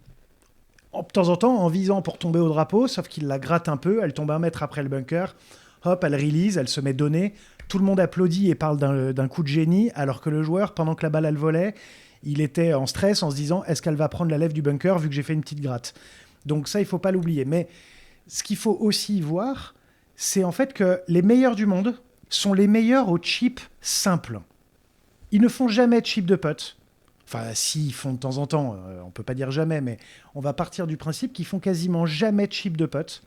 De temps en temps, en visant pour tomber au drapeau, sauf qu'il la gratte un peu, elle tombe 1 mètre après le bunker, hop, elle release, elle se met donnée, tout le monde applaudit et parle d'un coup de génie, alors que le joueur, pendant que la balle elle volait, il était en stress en se disant est-ce qu'elle va prendre la lèvre du bunker vu que j'ai fait une petite gratte. Donc ça, il faut pas l'oublier. Mais ce qu'il faut aussi voir, c'est en fait que les meilleurs du monde sont les meilleurs au chip simple. Ils ne font jamais de chip de putt. Enfin, si, ils font de temps en temps, on peut pas dire jamais, mais on va partir du principe qu'ils font quasiment jamais de chip de putt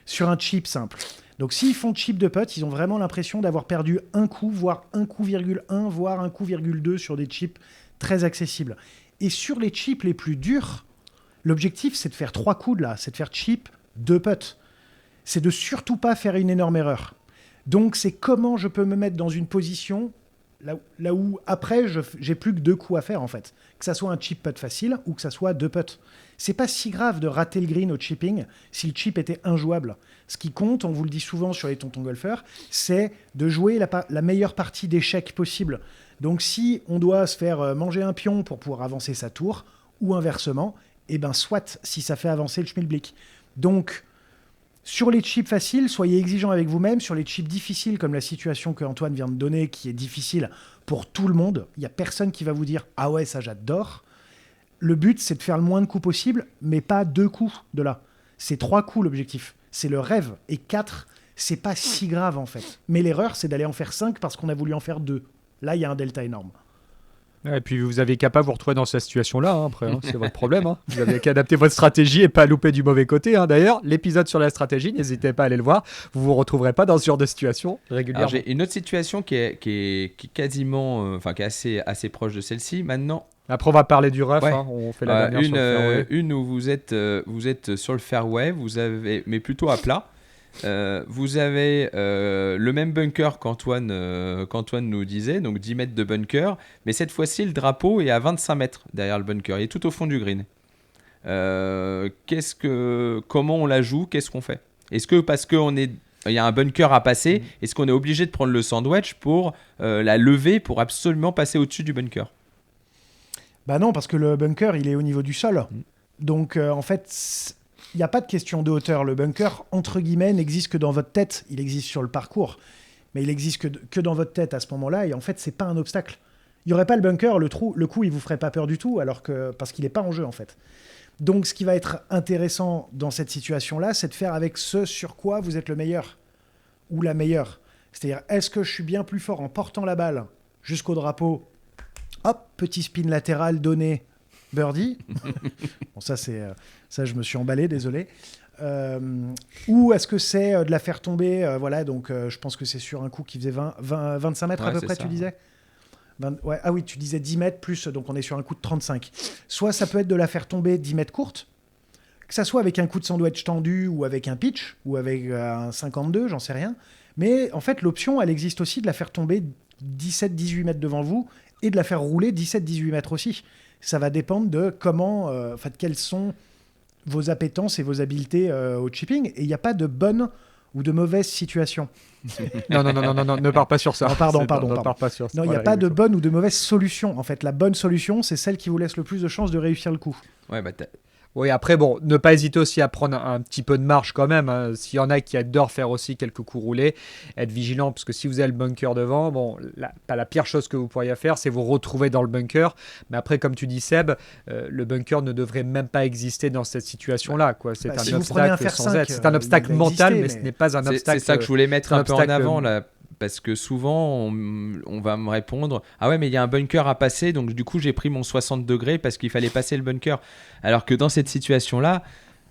sur un chip simple. Donc s'ils font de chip de putt, ils ont vraiment l'impression d'avoir perdu un coup, voire un coup, voire un coup, 2 sur des chips très accessibles. Et sur les chips les plus durs, l'objectif c'est de faire 3 coups là, c'est de faire chip, 2 putts. C'est de surtout pas faire une énorme erreur. Donc c'est comment je peux me mettre dans une position là où après j'ai plus que 2 coups à faire en fait. Que ça soit un chip putt facile ou que ça soit 2 putts. C'est pas si grave de rater le green au chipping si le chip était injouable. Ce qui compte, on vous le dit souvent sur les tontons golfeurs, c'est de jouer la meilleure partie d'échecs possible. Donc si on doit se faire manger un pion pour pouvoir avancer sa tour, ou inversement, et ben soit si ça fait avancer le schmilblick. Donc sur les chips faciles, soyez exigeants avec vous-même. Sur les chips difficiles, comme la situation que Antoine vient de donner, qui est difficile pour tout le monde, il n'y a personne qui va vous dire « Ah ouais, ça j'adore ». Le but, c'est de faire le moins de coups possible, mais pas 2 coups de là. C'est 3 coups l'objectif. C'est le rêve. Et 4, c'est pas si grave en fait. Mais l'erreur, c'est d'aller en faire 5 parce qu'on a voulu en faire 2. Là, il y a un delta énorme. Et puis vous avez qu'à pas vous retrouver dans cette situation-là, hein, après, hein, c'est votre problème. Hein. Vous avez qu'à adapter votre stratégie et pas louper du mauvais côté. Hein. D'ailleurs, l'épisode sur la stratégie, n'hésitez pas à aller le voir. Vous vous retrouverez pas dans ce genre de situation régulièrement. Alors j'ai une autre situation qui est quasiment, qui est assez proche de celle-ci. Maintenant, Après, on va parler du rough. Ouais. Hein. On fait la dernière sur le fairway. une où vous êtes sur le fairway, mais plutôt à plat. Vous avez le même bunker qu'Antoine nous disait, donc 10 mètres de bunker, mais cette fois-ci le drapeau est à 25 mètres derrière le bunker, il est tout au fond du green. Comment on la joue, qu'est-ce qu'on fait? Est-ce que parce qu'il y a un bunker à passer, est-ce qu'on est obligé de prendre le sandwich pour la lever pour absolument passer au-dessus du bunker? Bah non, parce que le bunker, il est au niveau du sol. Donc en fait, il n'y a pas de question de hauteur. Le bunker, entre guillemets, n'existe que dans votre tête. Il existe sur le parcours, mais il existe que dans votre tête à ce moment-là. Et en fait, c'est pas un obstacle. Il n'y aurait pas le bunker, le coup, il vous ferait pas peur du tout, parce qu'il n'est pas en jeu en fait. Donc, ce qui va être intéressant dans cette situation-là, c'est de faire avec ce sur quoi vous êtes le meilleur ou la meilleure. C'est-à-dire, est-ce que je suis bien plus fort en portant la balle jusqu'au drapeau? Hop, petit spin latéral donné birdie. Bon, ça, je me suis emballé, désolé. Ou est-ce que c'est de la faire tomber voilà, donc je pense que c'est sur un coup qui faisait 25 mètres à peu près, tu disais 20, ouais, ah oui, tu disais 10 mètres plus, donc on est sur un coup de 35. Soit ça peut être de la faire tomber 10 mètres courte, que ça soit avec un coup de sandwich tendu ou avec un pitch, ou avec un 52, j'en sais rien. Mais en fait, l'option, elle existe aussi de la faire tomber 17-18 mètres devant vous et de la faire rouler 17-18 mètres aussi. Ça va dépendre de comment, en fait, quelles sont vos appétences et vos habiletés au chipping. Et il n'y a pas de bonne ou de mauvaise situation. Non, ne pars pas sur ça. Non, pardon. Ne pars pas sur ça. Non, il n'y a pas de bonne ou de mauvaise solution. En fait, la bonne solution, c'est celle qui vous laisse le plus de chances de réussir le coup. Ouais, Oui, après, bon, ne pas hésiter aussi à prendre un petit peu de marge quand même. Hein. S'il y en a qui adorent faire aussi quelques coups roulés, être vigilant, parce que si vous avez le bunker devant, bon, pas la pire chose que vous pourriez faire, c'est vous retrouver dans le bunker. Mais après, comme tu dis, Seb, le bunker ne devrait même pas exister dans cette situation-là, quoi. C'est si un obstacle sans être. C'est un obstacle mental, mais ce n'est pas un obstacle. C'est ça que je voulais mettre un peu en avant, là. Parce que souvent, on va me répondre « Ah ouais, mais il y a un bunker à passer, donc du coup, j'ai pris mon 60 degrés parce qu'il fallait passer le bunker. » Alors que dans cette situation-là,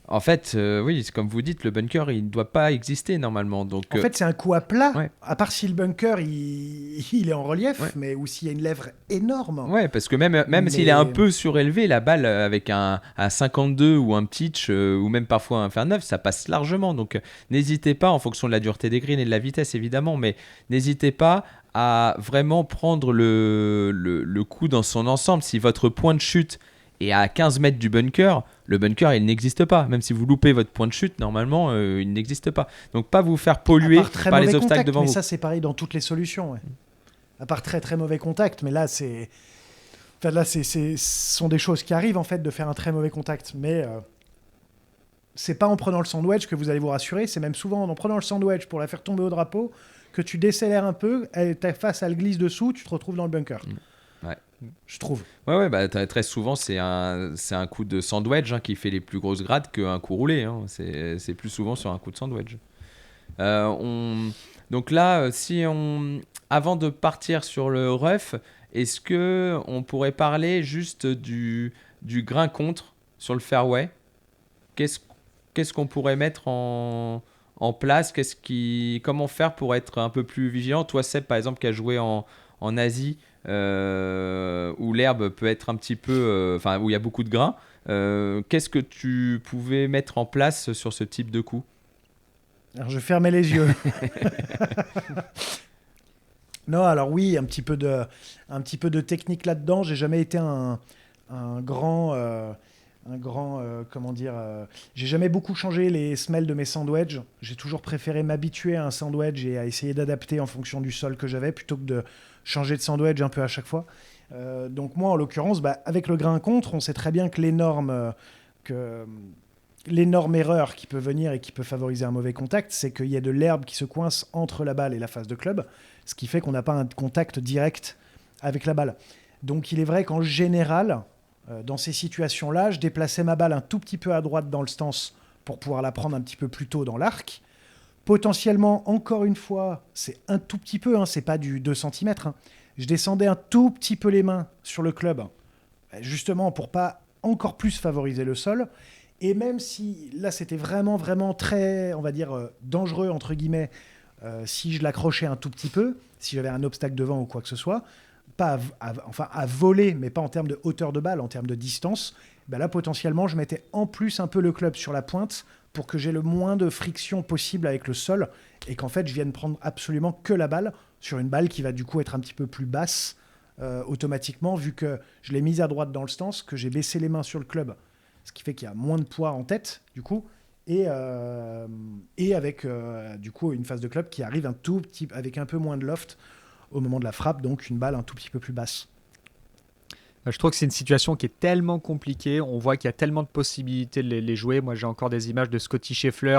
en fait, oui, c'est comme vous dites, le bunker, il ne doit pas exister normalement. Donc, en fait, c'est un coup à plat, ouais. À part si le bunker, il est en relief, ouais. Mais ou s'il y a une lèvre énorme. Ouais, parce que même s'il est un peu surélevé, la balle avec un 52 ou un pitch, ou même parfois un fer 9, ça passe largement. Donc, n'hésitez pas, en fonction de la dureté des greens et de la vitesse, évidemment, mais n'hésitez pas à vraiment prendre le coup dans son ensemble. Si votre point de chute est à 15 mètres du bunker, le bunker, il n'existe pas. Même si vous loupez votre point de chute, normalement, il n'existe pas. Donc, pas vous faire polluer par les obstacles devant vous. Mais ça, c'est pareil dans toutes les solutions. Ouais. À part très, très mauvais contact. Mais là, ce sont des choses qui arrivent, en fait, de faire un très mauvais contact. Mais c'est pas en prenant le sandwich que vous allez vous rassurer. C'est même souvent en prenant le sandwich pour la faire tomber au drapeau que tu décélères un peu, ta face, elle glisse dessous, tu te retrouves dans le bunker. Ouais. Je trouve. Ouais, bah, très souvent, c'est un coup de sandwich qui fait les plus grosses grades qu'un coup roulé. Hein. C'est plus souvent sur un coup de sandwich. Donc là, avant de partir sur le rough, est-ce qu'on pourrait parler juste du grain contre sur le fairway ? Qu'est-ce qu'on pourrait mettre en place ? Comment faire pour être un peu plus vigilant ? Toi, Seb, par exemple, qui a joué en Asie, où l'herbe peut être un petit peu... où il y a beaucoup de grains. Qu'est-ce que tu pouvais mettre en place sur ce type de coup ? Alors, je fermais les yeux. Non, alors oui, un petit peu de technique là-dedans. J'ai jamais été un grand... j'ai jamais beaucoup changé les semelles de mes sandwichs. J'ai toujours préféré m'habituer à un sandwich et à essayer d'adapter en fonction du sol que j'avais plutôt que de changer de sandwich un peu à chaque fois. Donc moi, en l'occurrence, avec le grain contre, on sait très bien que l'énorme erreur qui peut venir et qui peut favoriser un mauvais contact, c'est qu'il y a de l'herbe qui se coince entre la balle et la face de club, ce qui fait qu'on n'a pas un contact direct avec la balle. Donc il est vrai qu'en général, dans ces situations-là, je déplaçais ma balle un tout petit peu à droite dans le stance pour pouvoir la prendre un petit peu plus tôt dans l'arc. Potentiellement, encore une fois, c'est un tout petit peu, c'est pas du 2 cm. Je descendais un tout petit peu les mains sur le club, justement pour pas encore plus favoriser le sol. Et même si là, c'était vraiment, vraiment très, on va dire, dangereux, entre guillemets, si je l'accrochais un tout petit peu, si j'avais un obstacle devant ou quoi que ce soit, pas à voler, mais pas en termes de hauteur de balle, en termes de distance, là, potentiellement, je mettais en plus un peu le club sur la pointe pour que j'ai le moins de friction possible avec le sol et qu'en fait, je vienne prendre absolument que la balle sur une balle qui va du coup être un petit peu plus basse automatiquement, vu que je l'ai mise à droite dans le stance, que j'ai baissé les mains sur le club, ce qui fait qu'il y a moins de poids en tête, du coup, et avec du coup une face de club qui arrive un tout petit, avec un peu moins de loft au moment de la frappe, donc une balle un tout petit peu plus basse. Je trouve que c'est une situation qui est tellement compliquée. On voit qu'il y a tellement de possibilités de les jouer. Moi, j'ai encore des images de Scotty Scheffler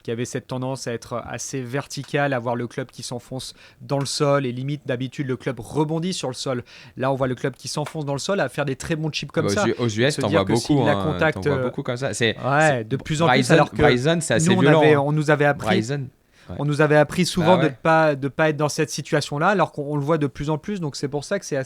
qui avait cette tendance à être assez verticale, à voir le club qui s'enfonce dans le sol et limite, d'habitude, le club rebondit sur le sol. Là, on voit le club qui s'enfonce dans le sol à faire des très bons chips comme ça. Aux US, t'en vois beaucoup. T'en vois beaucoup comme ça. De plus en plus. Alors que Bryson, c'est assez violent. On nous avait appris. Bryson. Ouais. On nous avait appris souvent de pas être dans cette situation-là, alors qu'on le voit de plus en plus. Donc c'est pour ça que c'est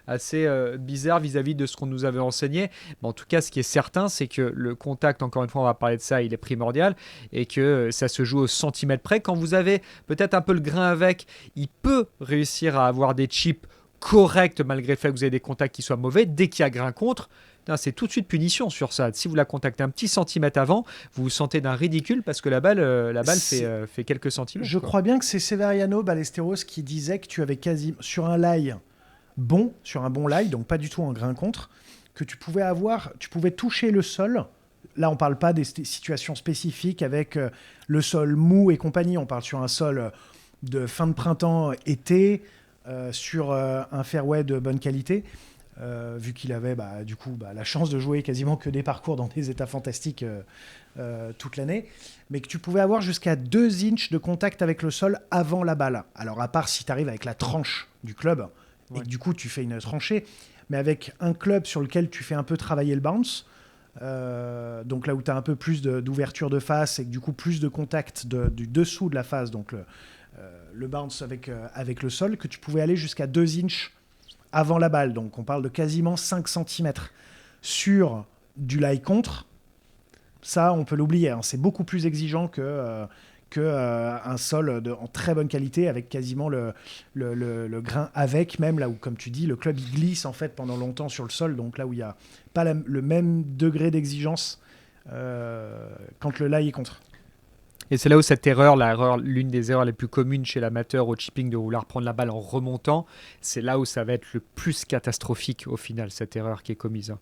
assez bizarre vis-à-vis de ce qu'on nous avait enseigné. Mais en tout cas, ce qui est certain, c'est que le contact, encore une fois, on va parler de ça, il est primordial et que ça se joue au centimètre près. Quand vous avez peut-être un peu le grain avec, il peut réussir à avoir des chips corrects malgré le fait que vous avez des contacts qui soient mauvais. Dès qu'il y a grain contre, c'est tout de suite punition sur ça. Si vous la contactez un petit centimètre avant, vous vous sentez d'un ridicule parce que la balle fait quelques centimètres. Je crois bien que c'est Severiano Ballesteros qui disait que tu avais quasi sur un lie bon, sur un bon lie, donc pas du tout en grain contre, que tu pouvais toucher le sol. Là, on parle pas des situations spécifiques avec le sol mou et compagnie. On parle sur un sol de fin de printemps, été, sur un fairway de bonne qualité. Vu qu'il avait la chance de jouer quasiment que des parcours dans des états fantastiques toute l'année, mais que tu pouvais avoir jusqu'à 2 inches de contact avec le sol avant la balle. Alors à part si tu arrives avec la tranche du club, et que du coup tu fais une tranchée, mais avec un club sur lequel tu fais un peu travailler le bounce, donc là où tu as un peu plus d'ouverture de face et que du coup plus de contact du dessous de la face, donc le bounce avec le sol, que tu pouvais aller jusqu'à 2 inches avant la balle, donc on parle de quasiment 5 cm sur du lie contre. Ça, on peut l'oublier, hein. C'est beaucoup plus exigeant que un sol en très bonne qualité avec quasiment le grain avec, même là où, comme tu dis, le club il glisse en fait pendant longtemps sur le sol, donc là où il n'y a pas le même degré d'exigence quand le lie est contre. Et c'est là où cette l'une des erreurs les plus communes chez l'amateur au chipping de vouloir prendre la balle en remontant, c'est là où ça va être le plus catastrophique au final, cette erreur qui est commise.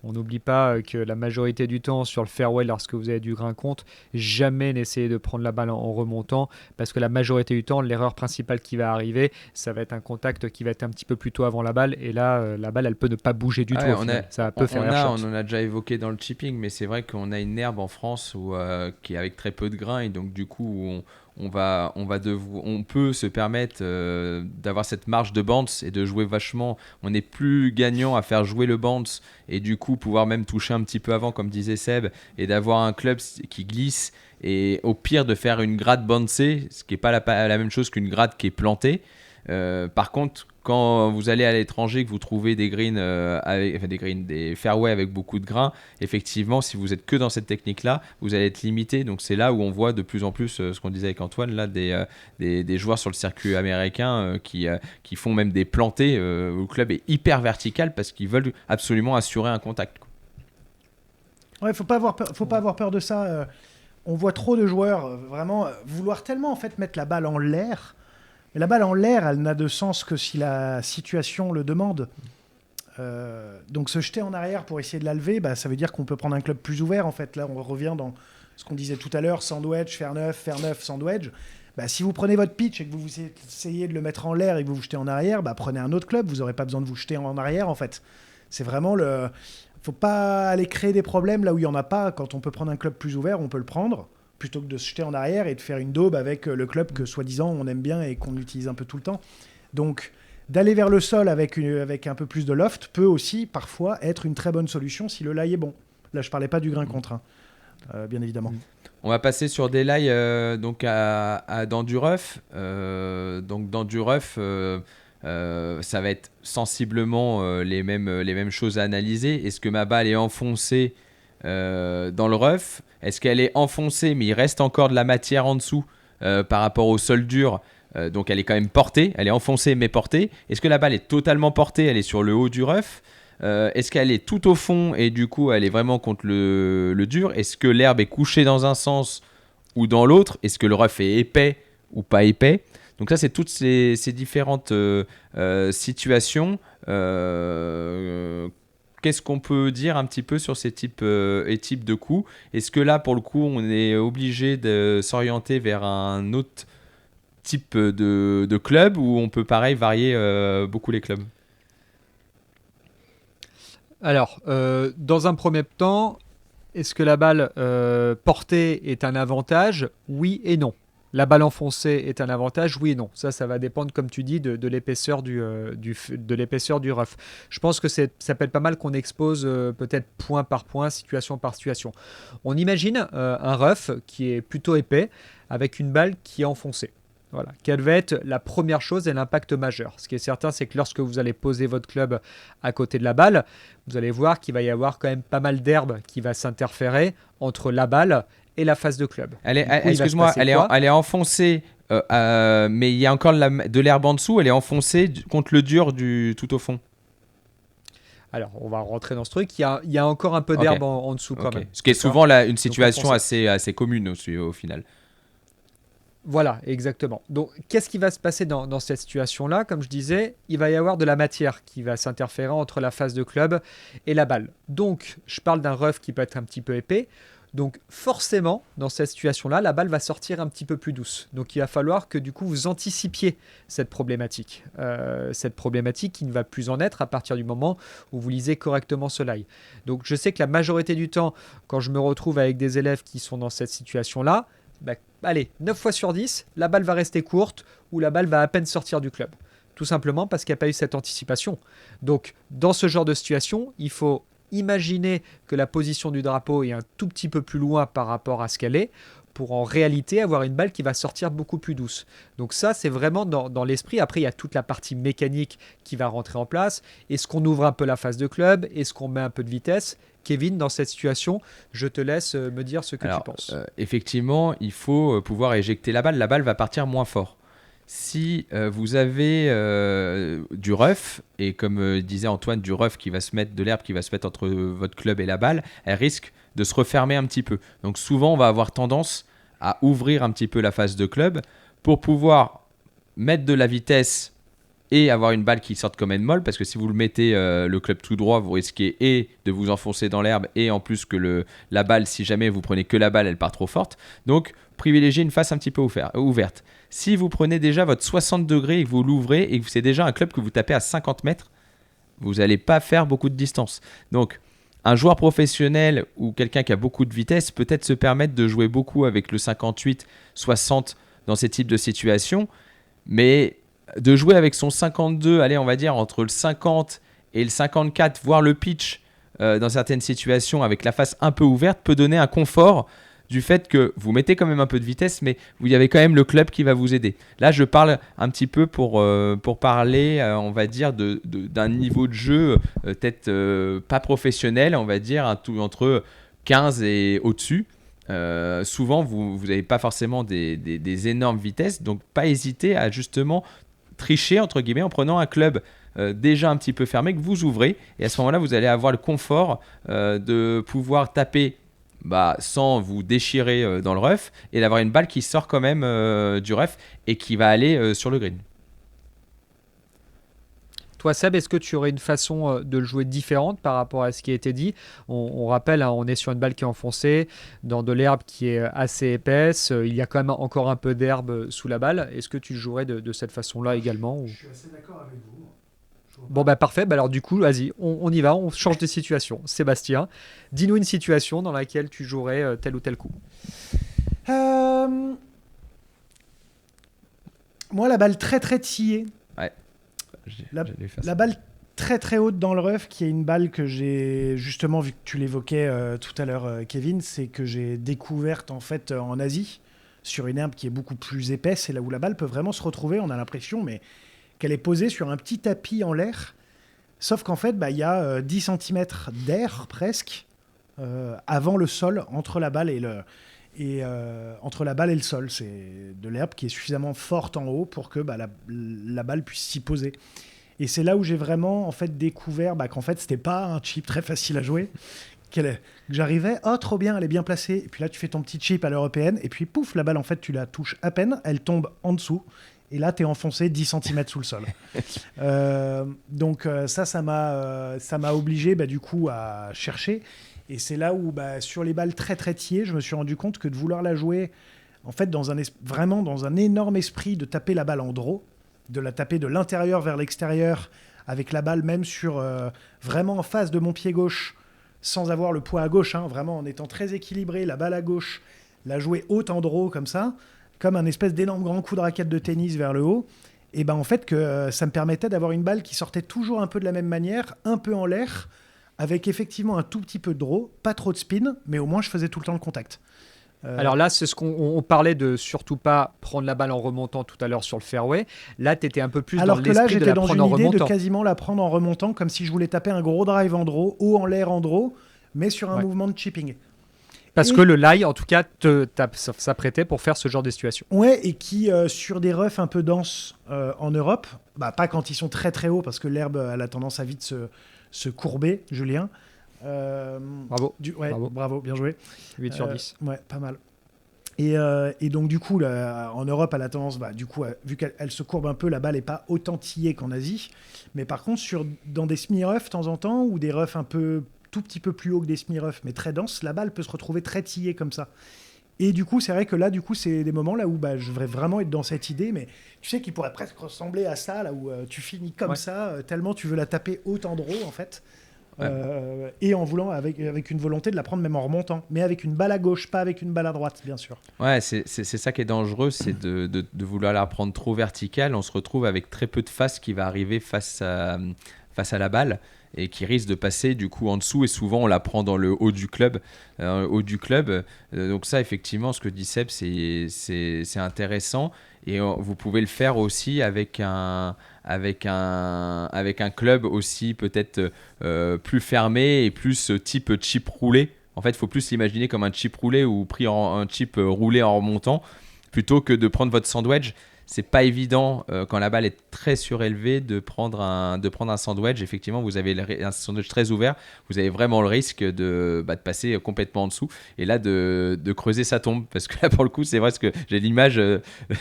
On n'oublie pas que la majorité du temps sur le fairway, lorsque vous avez du grain contre, jamais n'essayez de prendre la balle en remontant, parce que la majorité du temps, l'erreur principale qui va arriver, ça va être un contact qui va être un petit peu plus tôt avant la balle, et là, la balle, elle peut ne pas bouger du tout. Ça peut faire air shot. On en a déjà évoqué dans le chipping, mais c'est vrai qu'on a une herbe en France qui est avec très peu de grain, et donc du coup, on peut se permettre d'avoir cette marge de bounce et de jouer vachement. On est plus gagnant à faire jouer le bounce et du coup pouvoir même toucher un petit peu avant, comme disait Seb, et d'avoir un club qui glisse et au pire de faire une grade bouncée, ce qui n'est pas la même chose qu'une grade qui est plantée. Par contre, quand vous allez à l'étranger, que vous trouvez des greens, des fairways avec beaucoup de grains, effectivement, si vous êtes que dans cette technique-là, vous allez être limité. Donc c'est là où on voit de plus en plus ce qu'on disait avec Antoine, là, des joueurs sur le circuit américain qui font même des plantés où le club est hyper vertical parce qu'ils veulent absolument assurer un contact. Ouais, faut pas avoir peur de ça. On voit trop de joueurs vraiment vouloir tellement en fait mettre la balle en l'air. Mais la balle en l'air, elle n'a de sens que si la situation le demande. Donc se jeter en arrière pour essayer de la lever, ça veut dire qu'on peut prendre un club plus ouvert. En fait, là, on revient dans ce qu'on disait tout à l'heure, sandwich, faire neuf, sandwich. Si vous prenez votre pitch et que vous essayez de le mettre en l'air et que vous vous jetez en arrière, prenez un autre club. Vous n'aurez pas besoin de vous jeter en arrière, en fait. C'est vraiment faut pas aller créer des problèmes là où il n'y en a pas. Quand on peut prendre un club plus ouvert, on peut le prendre, plutôt que de se jeter en arrière et de faire une daube avec le club que soi-disant on aime bien et qu'on utilise un peu tout le temps. Donc d'aller vers le sol avec un peu plus de loft peut aussi parfois être une très bonne solution si le lie est bon. Là je parlais pas du grain contre, bien évidemment. On va passer sur des lies dans du rough. Donc dans du rough, ça va être sensiblement les mêmes choses à analyser. Est-ce que ma balle est enfoncée dans le rough? Est-ce qu'elle est enfoncée mais il reste encore de la matière en dessous par rapport au sol dur, donc elle est quand même portée, elle est enfoncée mais portée? Est-ce que la balle est totalement portée, elle est sur le haut du rough? Est-ce qu'elle est tout au fond et du coup elle est vraiment contre le dur? Est-ce que l'herbe est couchée dans un sens ou dans l'autre? Est-ce que le rough est épais ou pas épais? Donc ça, c'est toutes ces différentes situations. Qu'est-ce qu'on peut dire un petit peu sur ces types de coups? Est-ce que là, pour le coup, on est obligé de s'orienter vers un autre type de club ou on peut pareil varier beaucoup les clubs? Alors, dans un premier temps, est-ce que la balle portée est un avantage? Oui et non. La balle enfoncée est un avantage, oui et non. Ça va dépendre, comme tu dis, de l'épaisseur de l'épaisseur du rough. Je pense que ça peut être pas mal qu'on expose peut-être point par point, situation par situation. On imagine un rough qui est plutôt épais avec une balle qui est enfoncée. Voilà, quelle va être la première chose et l'impact majeur. Ce qui est certain, c'est que lorsque vous allez poser votre club à côté de la balle, vous allez voir qu'il va y avoir quand même pas mal d'herbe qui va s'interférer entre la balle et la face de club. Excuse-moi, elle est enfoncée, mais il y a encore de l'herbe en dessous, elle est enfoncée contre le dur tout au fond. Alors, on va rentrer dans ce truc. Il y a encore un peu d'herbe en dessous quand même. Ce qui est souvent une situation assez commune au final. Voilà, exactement. Donc, qu'est-ce qui va se passer dans cette situation-là? Comme je disais, il va y avoir de la matière qui va s'interférer entre la face de club et la balle. Donc, je parle d'un rough qui peut être un petit peu épais. Donc, forcément, dans cette situation-là, la balle va sortir un petit peu plus douce. Donc, il va falloir que, du coup, vous anticipiez cette problématique. Cette problématique qui ne va plus en être à partir du moment où vous lisez correctement ce lie. Donc, je sais que la majorité du temps, quand je me retrouve avec des élèves qui sont dans cette situation-là, allez, 9 fois sur 10, la balle va rester courte ou la balle va à peine sortir du club. Tout simplement parce qu'il n'y a pas eu cette anticipation. Donc, dans ce genre de situation, il faut imaginer que la position du drapeau est un tout petit peu plus loin par rapport à ce qu'elle est pour en réalité avoir une balle qui va sortir beaucoup plus douce. Donc ça, c'est vraiment dans l'esprit. Après, il y a toute la partie mécanique qui va rentrer en place. Est-ce qu'on ouvre un peu la face de club? Est-ce qu'on met un peu de vitesse? Kevin, dans cette situation, je te laisse me dire ce que tu penses. Effectivement, il faut pouvoir éjecter la balle. La balle va partir moins fort. Si vous avez du rough, et comme disait Antoine, du rough qui va se mettre, de l'herbe qui va se mettre entre votre club et la balle, elle risque de se refermer un petit peu. Donc souvent, on va avoir tendance à ouvrir un petit peu la face de club pour pouvoir mettre de la vitesse et avoir une balle qui sorte comme une molle, parce que si vous le mettez le club tout droit, vous risquez et de vous enfoncer dans l'herbe, et en plus que la balle, si jamais vous prenez que la balle, elle part trop forte. Donc, privilégiez une face un petit peu ouverte. Si vous prenez déjà votre 60 degrés et que vous l'ouvrez, et que c'est déjà un club que vous tapez à 50 mètres, vous n'allez pas faire beaucoup de distance. Donc, un joueur professionnel ou quelqu'un qui a beaucoup de vitesse peut-être se permettre de jouer beaucoup avec le 58-60 dans ces types de situations, mais de jouer avec son 52, allez, on va dire entre le 50 et le 54, voire le pitch dans certaines situations avec la face un peu ouverte, peut donner un confort du fait que vous mettez quand même un peu de vitesse, mais vous y avez quand même le club qui va vous aider. Là, je parle un petit peu pour parler, on va dire, d'un niveau de jeu peut-être pas professionnel, on va dire, entre 15 et au-dessus. Souvent, vous n'avez pas forcément des énormes vitesses, donc pas hésiter à justement tricher, entre guillemets, en prenant un club déjà un petit peu fermé que vous ouvrez, et à ce moment-là, vous allez avoir le confort de pouvoir taper sans vous déchirer dans le rough, et d'avoir une balle qui sort quand même du rough et qui va aller sur le green. Toi, Seb, est-ce que tu aurais une façon de le jouer différente par rapport à ce qui a été dit? On rappelle, hein, on est sur une balle qui est enfoncée, dans de l'herbe qui est assez épaisse. Il y a quand même encore un peu d'herbe sous la balle. Est-ce que tu jouerais de cette façon-là également ou... Je suis assez d'accord avec vous. Bon, parfait. Alors du coup, vas-y, on y va, on change de situation. Sébastien, dis-nous une situation dans laquelle tu jouerais tel ou tel coup. Moi, la balle très très tillée. Ouais. La balle très très haute dans le rough, qui est une balle que j'ai, justement, vu que tu l'évoquais tout à l'heure, Kevin, c'est que j'ai découverte en fait en Asie, sur une herbe qui est beaucoup plus épaisse, et là où la balle peut vraiment se retrouver, on a l'impression, mais qu'elle est posée sur un petit tapis en l'air, sauf qu'en fait, y a 10 cm d'air presque avant le sol, entre la balle et le sol. C'est de l'herbe qui est suffisamment forte en haut pour que la balle puisse s'y poser. Et c'est là où j'ai vraiment en fait découvert qu'en fait, c'était pas un chip très facile à jouer. Que j'arrivais, trop bien, elle est bien placée. Et puis là, tu fais ton petit chip à l'européenne, et puis pouf, la balle, en fait, tu la touches à peine, elle tombe en dessous. Et là, tu es enfoncé 10 cm sous le sol. Donc ça m'a obligé du coup à chercher. Et c'est là où, sur les balles très très tillées, je me suis rendu compte que de vouloir la jouer en fait, vraiment dans un énorme esprit de taper la balle en draw, de la taper de l'intérieur vers l'extérieur, avec la balle même vraiment en face de mon pied gauche, sans avoir le poids à gauche, hein, vraiment en étant très équilibré, la balle à gauche, la jouer haute en draw comme ça, comme un espèce d'énorme grand coup de raquette de tennis vers le haut, et en fait que ça me permettait d'avoir une balle qui sortait toujours un peu de la même manière, un peu en l'air, avec effectivement un tout petit peu de draw, pas trop de spin, mais au moins je faisais tout le temps le contact. Alors là, c'est ce qu'on parlait de surtout pas prendre la balle en remontant tout à l'heure sur le fairway. Là, tu étais un peu plus Alors dans que là, l'esprit de j'étais la dans prendre en une idée de remontant. quasiment la prendre en remontant, comme si je voulais taper un gros drive en draw, haut en l'air en draw, mais sur un Ouais. mouvement de chipping. Parce Et- que le lie, en tout cas, s'apprêtait pour faire ce genre de situation. Ouais, et qui, sur des roughs un peu denses en Europe, pas quand ils sont très très hauts, parce que l'herbe elle a tendance à vite se courber, Julien. Bravo. Ouais, Bravo. bravo, bien joué. 8 sur 10. Ouais, pas mal. Et donc, du coup, là, en Europe, elle a tendance, du coup, vu qu'elle se courbe un peu, la balle n'est pas autant tillée qu'en Asie. Mais par contre, dans des semi-roughs, de temps en temps, ou des roughs un peu, tout petit peu plus haut que des semi-roughs, mais très denses, la balle peut se retrouver très tillée comme ça. Et du coup, c'est vrai que là, du coup, c'est des moments là où je devrais vraiment être dans cette idée, mais tu sais, qui pourrait presque ressembler à ça, là où tu finis comme Ouais. ça, tellement tu veux la taper haut en draw, en fait. Ouais. Et en voulant, avec une volonté de la prendre même en remontant, mais avec une balle à gauche, pas avec une balle à droite, bien sûr. Ouais, c'est ça qui est dangereux, c'est de vouloir la prendre trop verticale. On se retrouve avec très peu de face qui va arriver face à la balle et qui risque de passer du coup en dessous. Et souvent, on la prend dans le haut du club. Donc ça, effectivement, ce que dit Seb, c'est intéressant. Et vous pouvez le faire aussi avec un club aussi peut-être plus fermé et plus type chip roulé. En fait, il faut plus l'imaginer comme un chip roulé ou pris un chip roulé en remontant plutôt que de prendre votre sandwich. C'est pas évident quand la balle est très surélevée de prendre un sandwich. Effectivement, vous avez un sandwich très ouvert. Vous avez vraiment le risque de passer complètement en dessous et là de creuser sa tombe. Parce que là, pour le coup, c'est vrai que j'ai l'image,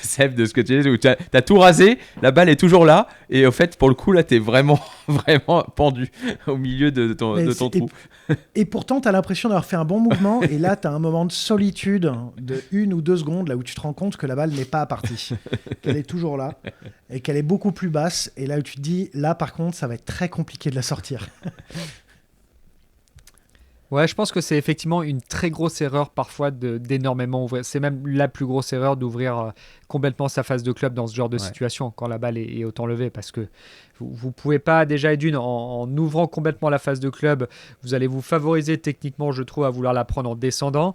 Seb, de ce que tu dis, où tu as tout rasé, la balle est toujours là. Et au fait, pour le coup, là, tu es vraiment, vraiment pendu au milieu de ton trou. Et pourtant, tu as l'impression d'avoir fait un bon mouvement. Et là, tu as un moment de solitude de 1 ou 2 secondes, là où tu te rends compte que la balle n'est pas partie. Qu'elle est toujours là. Et qu'elle est beaucoup plus basse. Et là où tu te dis, là, par contre, ça va être très compliqué de la sortir. Ouais, je pense que c'est effectivement une très grosse erreur parfois d'énormément ouvrir. C'est même la plus grosse erreur d'ouvrir complètement sa face de club dans ce genre de situation quand la balle est autant levée, parce que vous pouvez pas déjà en ouvrant complètement la face de club, vous allez vous favoriser techniquement, je trouve, à vouloir la prendre en descendant.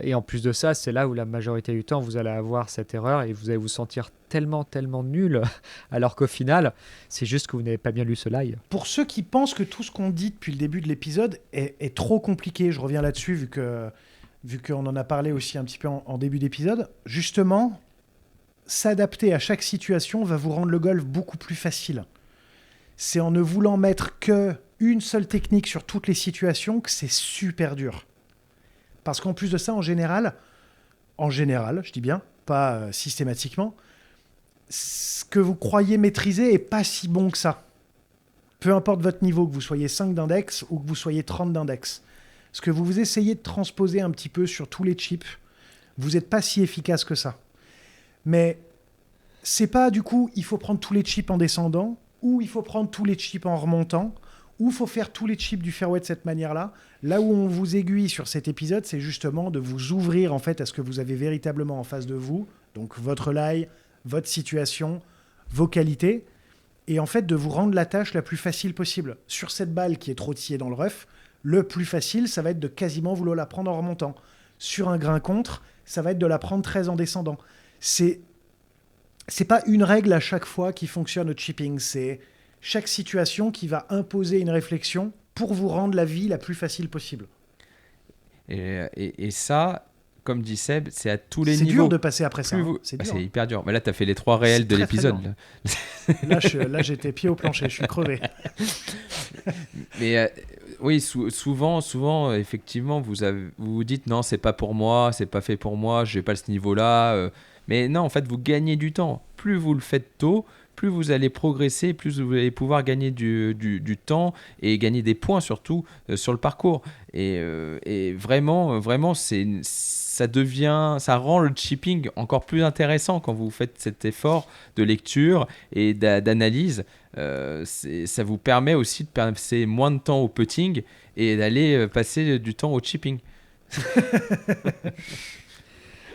Et en plus de ça, c'est là où la majorité du temps vous allez avoir cette erreur et vous allez vous sentir tellement nul, alors qu'au final, c'est juste que vous n'avez pas bien lu ce live. Pour ceux qui pensent que tout ce qu'on dit depuis le début de l'épisode est trop compliqué, je reviens là-dessus vu qu'on en a parlé aussi un petit peu en début d'épisode, justement, s'adapter à chaque situation va vous rendre le golf beaucoup plus facile. C'est en ne voulant mettre que une seule technique sur toutes les situations que c'est super dur. Parce qu'en plus de ça, en général, je dis bien, pas systématiquement, ce que vous croyez maîtriser est pas si bon que ça. Peu importe votre niveau, que vous soyez 5 d'index ou que vous soyez 30 d'index. Ce que vous essayez de transposer un petit peu sur tous les chips, vous n'êtes pas si efficace que ça. Mais c'est pas du coup, il faut prendre tous les chips en descendant, ou il faut prendre tous les chips en remontant, ou il faut faire tous les chips du fairway de cette manière-là. Là où on vous aiguille sur cet épisode, c'est justement de vous ouvrir en fait à ce que vous avez véritablement en face de vous, donc votre lie, votre situation, vos qualités, et en fait de vous rendre la tâche la plus facile possible. Sur cette balle qui est trop tillée dans le rough, le plus facile, ça va être de quasiment vouloir la prendre en remontant. Sur un grain contre, ça va être de la prendre très en descendant. C'est pas une règle à chaque fois qui fonctionne au chipping, c'est chaque situation qui va imposer une réflexion pour vous rendre la vie la plus facile possible. Et ça, comme dit Seb, c'est à tous les C'est niveaux. dur de passer après ça. C'est hyper dur. Mais là, tu as fait les 3 réels de très, l'épisode. Là, j'étais pied au plancher, je suis crevé. Mais oui, souvent, effectivement, vous vous dites non, c'est pas pour moi, c'est pas fait pour moi, j'ai pas ce niveau-là. Mais non, en fait, vous gagnez du temps. Plus vous le faites tôt, plus vous allez progresser, plus vous allez pouvoir gagner du temps et gagner des points surtout sur le parcours. Et vraiment, ça rend le chipping encore plus intéressant quand vous faites cet effort de lecture et d'analyse. Ça vous permet aussi de passer moins de temps au putting et d'aller passer du temps au chipping.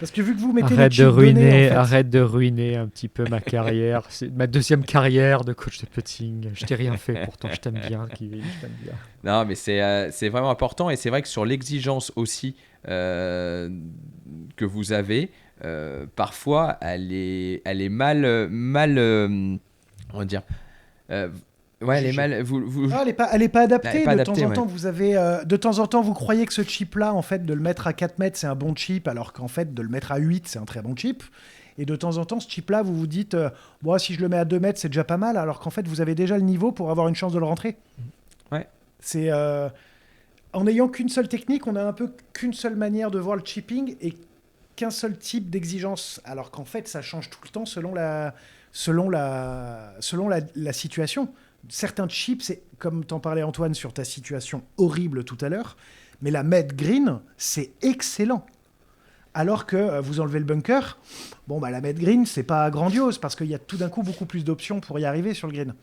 Parce que vu que vous mettez les chips donnés, en fait, Arrête de ruiner un petit peu ma carrière. C'est ma deuxième carrière de coach de putting. Je t'ai rien fait, pourtant je t'aime bien, Kevin, je t'aime bien. Non, mais c'est vraiment important. Et c'est vrai que sur l'exigence aussi que vous avez, parfois, elle est mal on va dire... ouais, elle est mal... Non, elle est pas adaptée. Elle est pas de adaptée, temps en ouais. temps, vous avez, de temps en temps, vous croyez que ce chip-là, en fait, de le mettre à 4 mètres, c'est un bon chip, alors qu'en fait, de le mettre à 8, c'est un très bon chip. Et de temps en temps, ce chip-là, vous vous dites, bon, si je le mets à 2 mètres, c'est déjà pas mal, alors qu'en fait, vous avez déjà le niveau pour avoir une chance de le rentrer. Ouais. C'est... en n'ayant qu'une seule technique, on a un peu qu'une seule manière de voir le chipping et qu'un seul type d'exigence, alors qu'en fait, ça change tout le temps selon la situation. Certains chips, c'est comme t'en parlais Antoine sur ta situation horrible tout à l'heure, mais la Med Green, c'est excellent. Alors que vous enlevez le bunker, bon bah la Med Green, c'est pas grandiose parce qu'il y a tout d'un coup beaucoup plus d'options pour y arriver sur le green.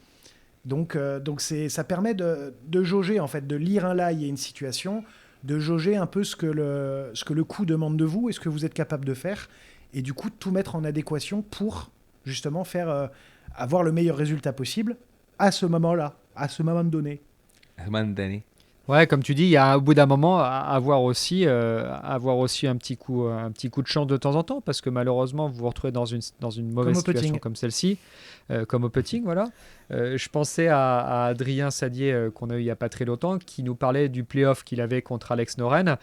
Donc ça permet de jauger en fait, de lire un lie et une situation, de jauger un peu ce que le coup demande de vous et ce que vous êtes capable de faire, et du coup de tout mettre en adéquation pour justement faire avoir le meilleur résultat possible à ce moment-là, à ce moment donné. Ouais, comme tu dis, il y a au bout d'un moment à avoir aussi un petit coup de chance de temps en temps, parce que malheureusement vous vous retrouvez dans une mauvaise situation comme celle-ci, comme au putting, voilà. Je pensais à Adrien Sadier qu'on a eu il y a pas très longtemps, qui nous parlait du playoff qu'il avait contre Alex Noren.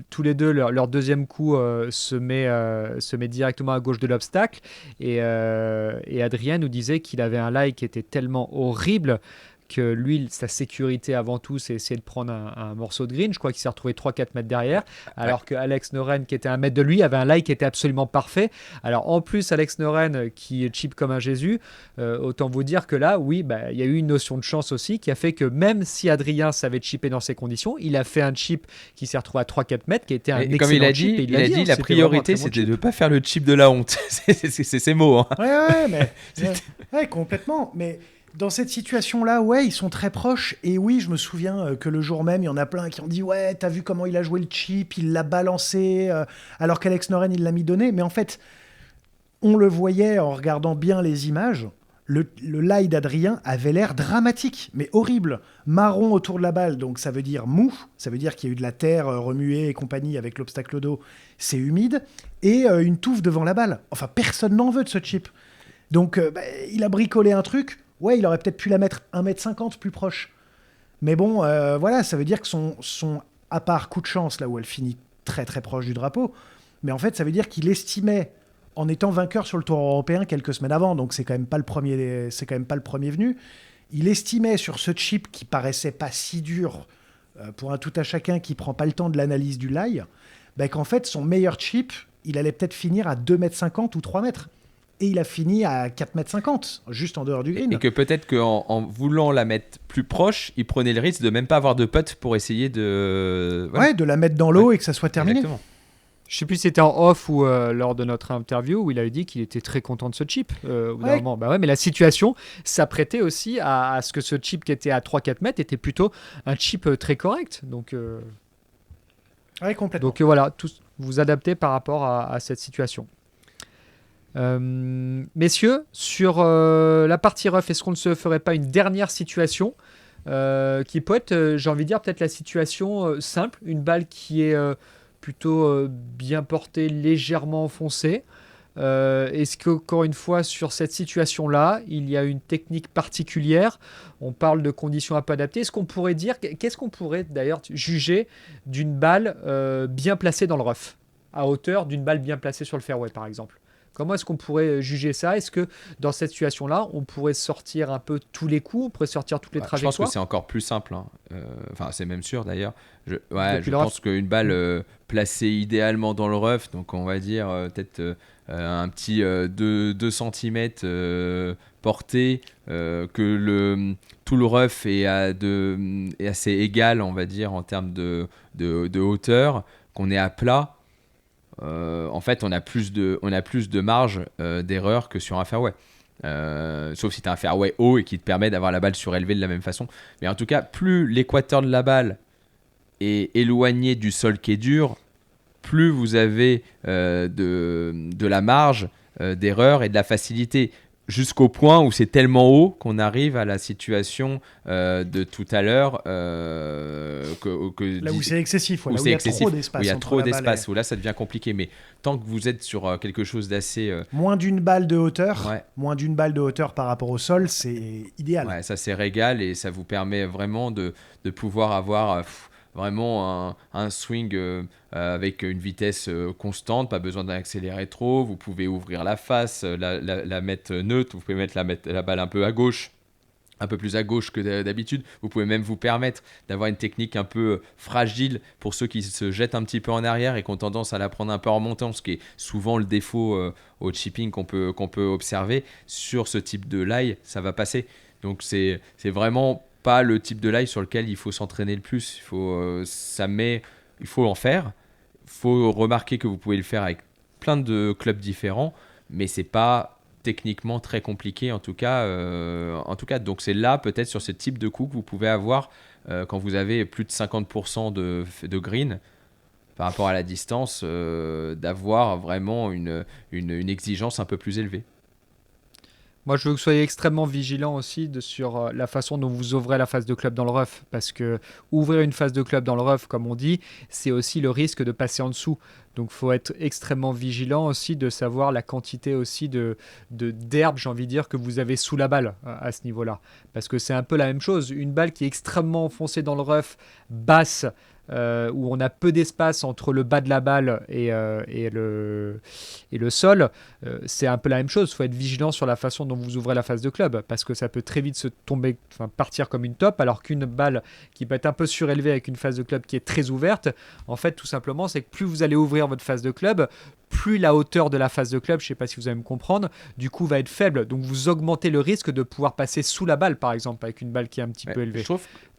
Tous les deux, leur deuxième coup se met directement à gauche de l'obstacle, et Adrien nous disait qu'il avait un lie qui était tellement horrible que lui, sa sécurité avant tout, c'est essayer de prendre un morceau de green. Je crois qu'il s'est retrouvé 3-4 mètres derrière, alors que Alex Noren, qui était à 1 mètre de lui, avait un lie qui était absolument parfait. Alors en plus, Alex Noren, qui chip comme un Jésus, autant vous dire que là, oui, il y a eu une notion de chance aussi, qui a fait que même si Adrien savait chipper dans ces conditions, il a fait un chip qui s'est retrouvé à 3-4 mètres, qui était un excellent comme il a chip. dit, il a dit la priorité, c'était de ne pas faire le chip de la honte. c'est ses mots. Hein. Ouais, mais... ouais, complètement. Mais... dans cette situation-là, ouais, ils sont très proches. Et oui, je me souviens que le jour même, il y en a plein qui ont dit « Ouais, t'as vu comment il a joué le chip, il l'a balancé, alors qu'Alex Noren, il l'a mis donné. » Mais en fait, on le voyait en regardant bien les images, le lie d'Adrien avait l'air dramatique, mais horrible. Marron autour de la balle, donc ça veut dire mou, ça veut dire qu'il y a eu de la terre remuée et compagnie avec l'obstacle d'eau, c'est humide, et une touffe devant la balle. Enfin, personne n'en veut de ce chip. Donc, il a bricolé un truc. Ouais, il aurait peut-être pu la mettre 1,50 m plus proche. Mais bon, voilà, ça veut dire que son à part coup de chance, là où elle finit très très proche du drapeau, mais en fait, ça veut dire qu'il estimait, en étant vainqueur sur le Tour européen quelques semaines avant, donc c'est quand même pas le premier venu, il estimait sur ce chip qui paraissait pas si dur pour un tout à chacun qui prend pas le temps de l'analyse du lie, qu'en fait, son meilleur chip, il allait peut-être finir à 2,50 m ou 3 mètres. Et il a fini à 4,50 m, juste en dehors du green. Et que peut-être qu'en voulant la mettre plus proche, il prenait le risque de même pas avoir de putt pour essayer de... Voilà. Ouais, de la mettre dans l'eau et que ça soit terminé. Exactement. Je sais plus si c'était en off ou lors de notre interview où il avait dit qu'il était très content de ce chip. Ouais. Mais la situation s'apprêtait aussi à ce que ce chip qui était à 3-4 mètres était plutôt un chip très correct. Donc, ouais, complètement. Donc voilà, tous vous adaptez par rapport à cette situation. Messieurs, sur la partie rough, est-ce qu'on ne se ferait pas une dernière situation qui peut être, j'ai envie de dire, peut-être la situation simple, une balle qui est plutôt bien portée, légèrement enfoncée. Est-ce qu'encore une fois, sur cette situation-là, il y a une technique particulière? On parle de conditions un peu adaptées. Est-ce qu'on pourrait dire, qu'est-ce qu'on pourrait d'ailleurs juger d'une balle bien placée dans le rough, à hauteur d'une balle bien placée sur le fairway, par exemple? Comment est-ce qu'on pourrait juger ça? Est-ce que dans cette situation-là, on pourrait sortir un peu tous les coups, on pourrait sortir toutes les trajectoires? Je pense que c'est encore plus simple. Hein. Enfin, c'est même sûr d'ailleurs. Je pense qu'une balle placée idéalement dans le rough, donc on va dire peut-être un petit 2 cm porté, que tout le rough est assez égal, on va dire, en termes de hauteur, qu'on est à plat. En fait, on a plus de marge d'erreur que sur un fairway. Sauf si tu as un fairway haut et qui te permet d'avoir la balle surélevée de la même façon. Mais en tout cas, plus l'équateur de la balle est éloigné du sol qui est dur, plus vous avez de la marge d'erreur et de la facilité. Jusqu'au point où c'est tellement haut qu'on arrive à la situation de tout à l'heure. Là où c'est excessif, là où il y a trop d'espace. Où il y a trop d'espace, où là ça devient compliqué. Mais tant que vous êtes sur quelque chose d'assez... Moins d'une balle de hauteur, par rapport au sol, c'est idéal. Ouais, ça c'est régal et ça vous permet vraiment de pouvoir avoir... vraiment un swing avec une vitesse constante, pas besoin d'accélérer trop. Vous pouvez ouvrir la face, la mettre neutre, vous pouvez mettre la balle un peu à gauche, un peu plus à gauche que d'habitude. Vous pouvez même vous permettre d'avoir une technique un peu fragile pour ceux qui se jettent un petit peu en arrière et qui ont tendance à la prendre un peu en remontant, ce qui est souvent le défaut au chipping qu'on peut observer. Sur ce type de lie, ça va passer. Donc c'est vraiment pas le type de lie sur lequel il faut s'entraîner le plus. Il faut en faire. Il faut remarquer que vous pouvez le faire avec plein de clubs différents, mais c'est pas techniquement très compliqué en tout cas. Donc c'est là peut-être sur ce type de coup que vous pouvez avoir quand vous avez plus de 50% de green par rapport à la distance, d'avoir vraiment une exigence un peu plus élevée. Moi, je veux que vous soyez extrêmement vigilant aussi sur la façon dont vous ouvrez la phase de club dans le rough. Parce que ouvrir une phase de club dans le rough, comme on dit, c'est aussi le risque de passer en dessous. Donc, il faut être extrêmement vigilant aussi de savoir la quantité aussi d'herbe, j'ai envie de dire, que vous avez sous la balle à ce niveau-là. Parce que c'est un peu la même chose. Une balle qui est extrêmement enfoncée dans le rough, basse, où on a peu d'espace entre le bas de la balle et le sol, c'est un peu la même chose. Il faut être vigilant sur la façon dont vous ouvrez la phase de club, parce que ça peut très vite partir comme une top, alors qu'une balle qui peut être un peu surélevée avec une phase de club qui est très ouverte, en fait, tout simplement, c'est que plus vous allez ouvrir votre phase de club, plus la hauteur de la phase de club, je ne sais pas si vous allez me comprendre, du coup va être faible. Donc vous augmentez le risque de pouvoir passer sous la balle, par exemple, avec une balle qui est un petit peu élevée.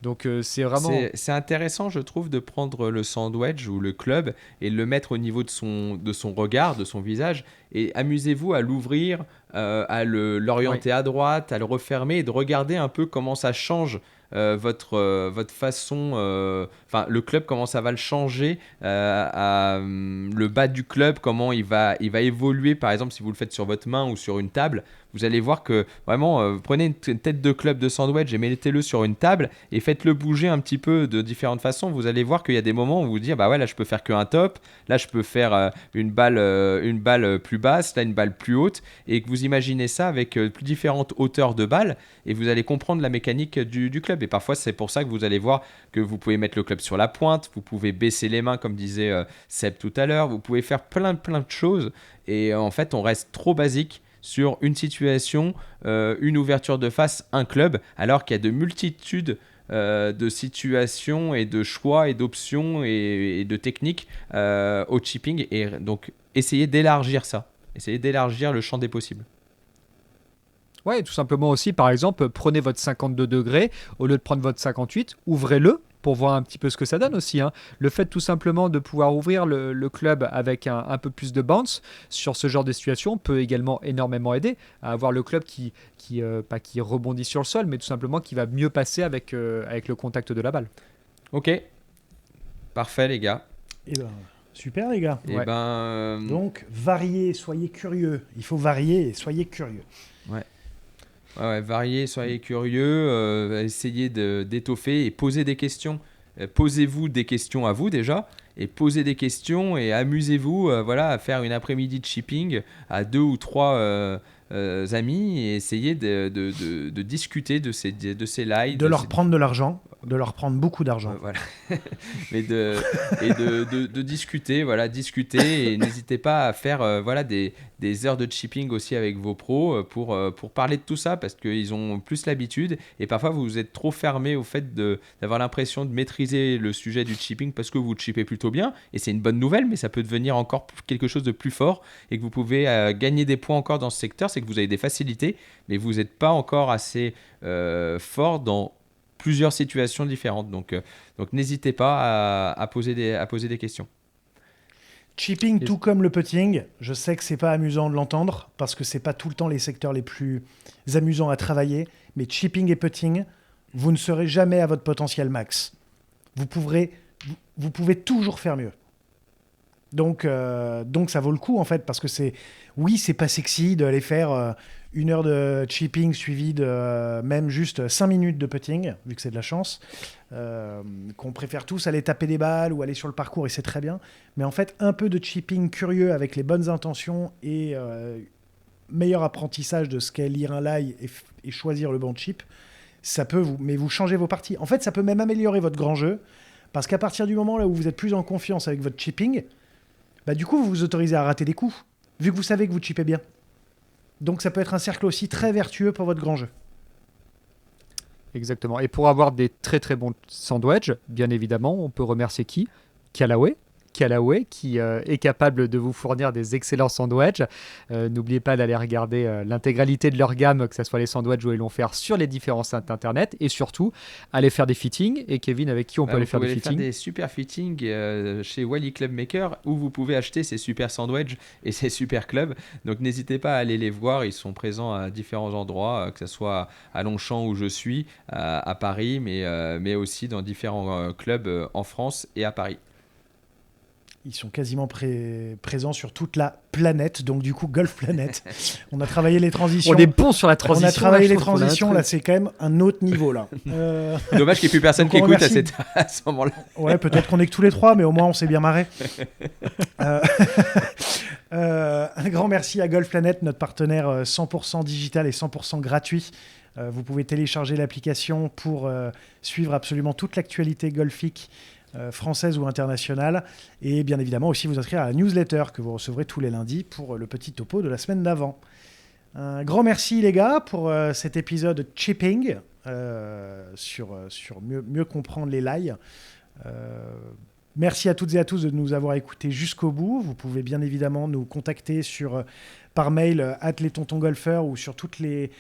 Donc c'est vraiment... C'est intéressant, je trouve, de prendre le sandwich ou le club et le mettre au niveau de son regard, de son visage. Et amusez-vous à l'ouvrir, à l'orienter à droite, à le refermer et de regarder un peu comment ça change votre façon, le club, comment ça va le changer, le bas du club, comment il va évoluer. Par exemple, si vous le faites sur votre main ou sur une table, vous allez voir que vraiment, prenez une tête de club de sandwich et mettez-le sur une table et faites-le bouger un petit peu de différentes façons. Vous allez voir qu'il y a des moments où vous dites, bah ouais, là je peux faire qu'un top, là je peux faire une balle plus basse, là une balle plus haute, et que vous imaginez ça avec plus différentes hauteurs de balles, et vous allez comprendre la mécanique du club. Et parfois c'est pour ça que vous allez voir que vous pouvez mettre le club sur la pointe, vous pouvez baisser les mains comme disait Seb tout à l'heure, vous pouvez faire plein de choses, et en fait on reste trop basique sur une situation, une ouverture de face, un club, alors qu'il y a de multitudes de situations et de choix et d'options et de techniques au chipping. Et donc, essayez d'élargir ça. Essayez d'élargir le champ des possibles. Ouais, tout simplement aussi, par exemple, prenez votre 52 degrés, au lieu de prendre votre 58, ouvrez-le pour voir un petit peu ce que ça donne aussi. Le fait tout simplement de pouvoir ouvrir le club avec un peu plus de bounce sur ce genre de situation peut également énormément aider à avoir le club qui pas qui rebondit sur le sol, mais tout simplement qui va mieux passer avec le contact de la balle. Ok, parfait les gars. Et super les gars. Et Donc variez, soyez curieux. Il faut varier et soyez curieux. Ouais, variez, soyez curieux, essayez d'étoffer et posez des questions. Posez-vous des questions à vous déjà, et posez des questions et amusez-vous à faire une après-midi de chipping à 2 ou 3 amis et essayez de discuter de ces lives. De leur prendre de l'argent, de leur prendre beaucoup d'argent. Voilà. Mais de discuter, discuter, et n'hésitez pas à faire des heures de chipping aussi avec vos pros pour parler de tout ça, parce qu'ils ont plus l'habitude, et parfois vous êtes trop fermé au fait d'avoir l'impression de maîtriser le sujet du chipping parce que vous chippez plutôt bien, et c'est une bonne nouvelle, mais ça peut devenir encore quelque chose de plus fort et que vous pouvez gagner des points encore dans ce secteur. C'est que vous avez des facilités, mais vous n'êtes pas encore assez fort dans plusieurs situations différentes. Donc n'hésitez pas à poser des questions. Chipping, tout comme le putting, je sais que c'est pas amusant de l'entendre parce que c'est pas tout le temps les secteurs les plus amusants à travailler, mais chipping et putting, vous ne serez jamais à votre potentiel max. Vous pouvez toujours faire mieux. Donc ça vaut le coup en fait, parce que c'est pas sexy d'aller faire 1 heure de chipping suivie de même juste 5 minutes de putting, vu que c'est de la chance, qu'on préfère tous aller taper des balles ou aller sur le parcours, et c'est très bien. Mais en fait, un peu de chipping curieux avec les bonnes intentions et meilleur apprentissage de ce qu'est lire un lie et choisir le bon chip, ça peut vous changez vos parties. En fait, ça peut même améliorer votre grand jeu, parce qu'à partir du moment là où vous êtes plus en confiance avec votre chipping, bah, du coup, vous vous autorisez à rater des coups, vu que vous savez que vous chippez bien. Donc ça peut être un cercle aussi très vertueux pour votre grand jeu. Exactement. Et pour avoir des très très bons sandwichs, bien évidemment, on peut remercier qui? Callaway. Callaway qui est capable de vous fournir des excellents sandwichs. N'oubliez pas d'aller regarder l'intégralité de leur gamme, que ce soit les sandwichs ou les longs fers, sur les différents sites internet, et surtout aller faire des fittings. Et Kevin, avec qui on peut aller faire des fittings? Faire des super fittings chez Wally Club Maker, où vous pouvez acheter ces super sandwichs et ces super clubs. Donc n'hésitez pas à aller les voir, ils sont présents à différents endroits, que ce soit à Longchamp où je suis, à Paris, mais aussi dans différents clubs en France et à Paris. Ils sont quasiment présents sur toute la planète, donc du coup, Golf Planet. On a travaillé les transitions. On est bon sur la transition. On a travaillé les transitions, là, c'est quand même un autre niveau, là. Dommage qu'il n'y ait plus personne qui écoute à ce moment-là. Ouais, peut-être qu'on est que tous les trois, mais au moins, on s'est bien marré. Un grand merci à Golf Planet, notre partenaire 100% digital et 100% gratuit. Vous pouvez télécharger l'application pour suivre absolument toute l'actualité golfique, française ou internationale, et bien évidemment aussi vous inscrire à la newsletter que vous recevrez tous les lundis pour le petit topo de la semaine d'avant. Un grand merci les gars pour cet épisode chipping sur mieux comprendre les lies. Merci à toutes et à tous de nous avoir écoutés jusqu'au bout. Vous pouvez bien évidemment nous contacter par mail @letontonsgolfeurs ou sur tous les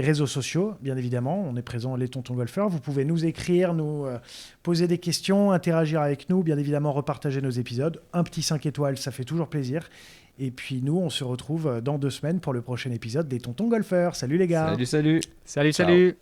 réseaux sociaux, bien évidemment. On est présent les Tontons Golfeurs. Vous pouvez nous écrire, nous poser des questions, interagir avec nous, bien évidemment repartager nos épisodes. Un petit 5 étoiles, ça fait toujours plaisir. Et puis nous, on se retrouve dans 2 semaines pour le prochain épisode des Tontons Golfeurs. Salut les gars. Salut. Salut.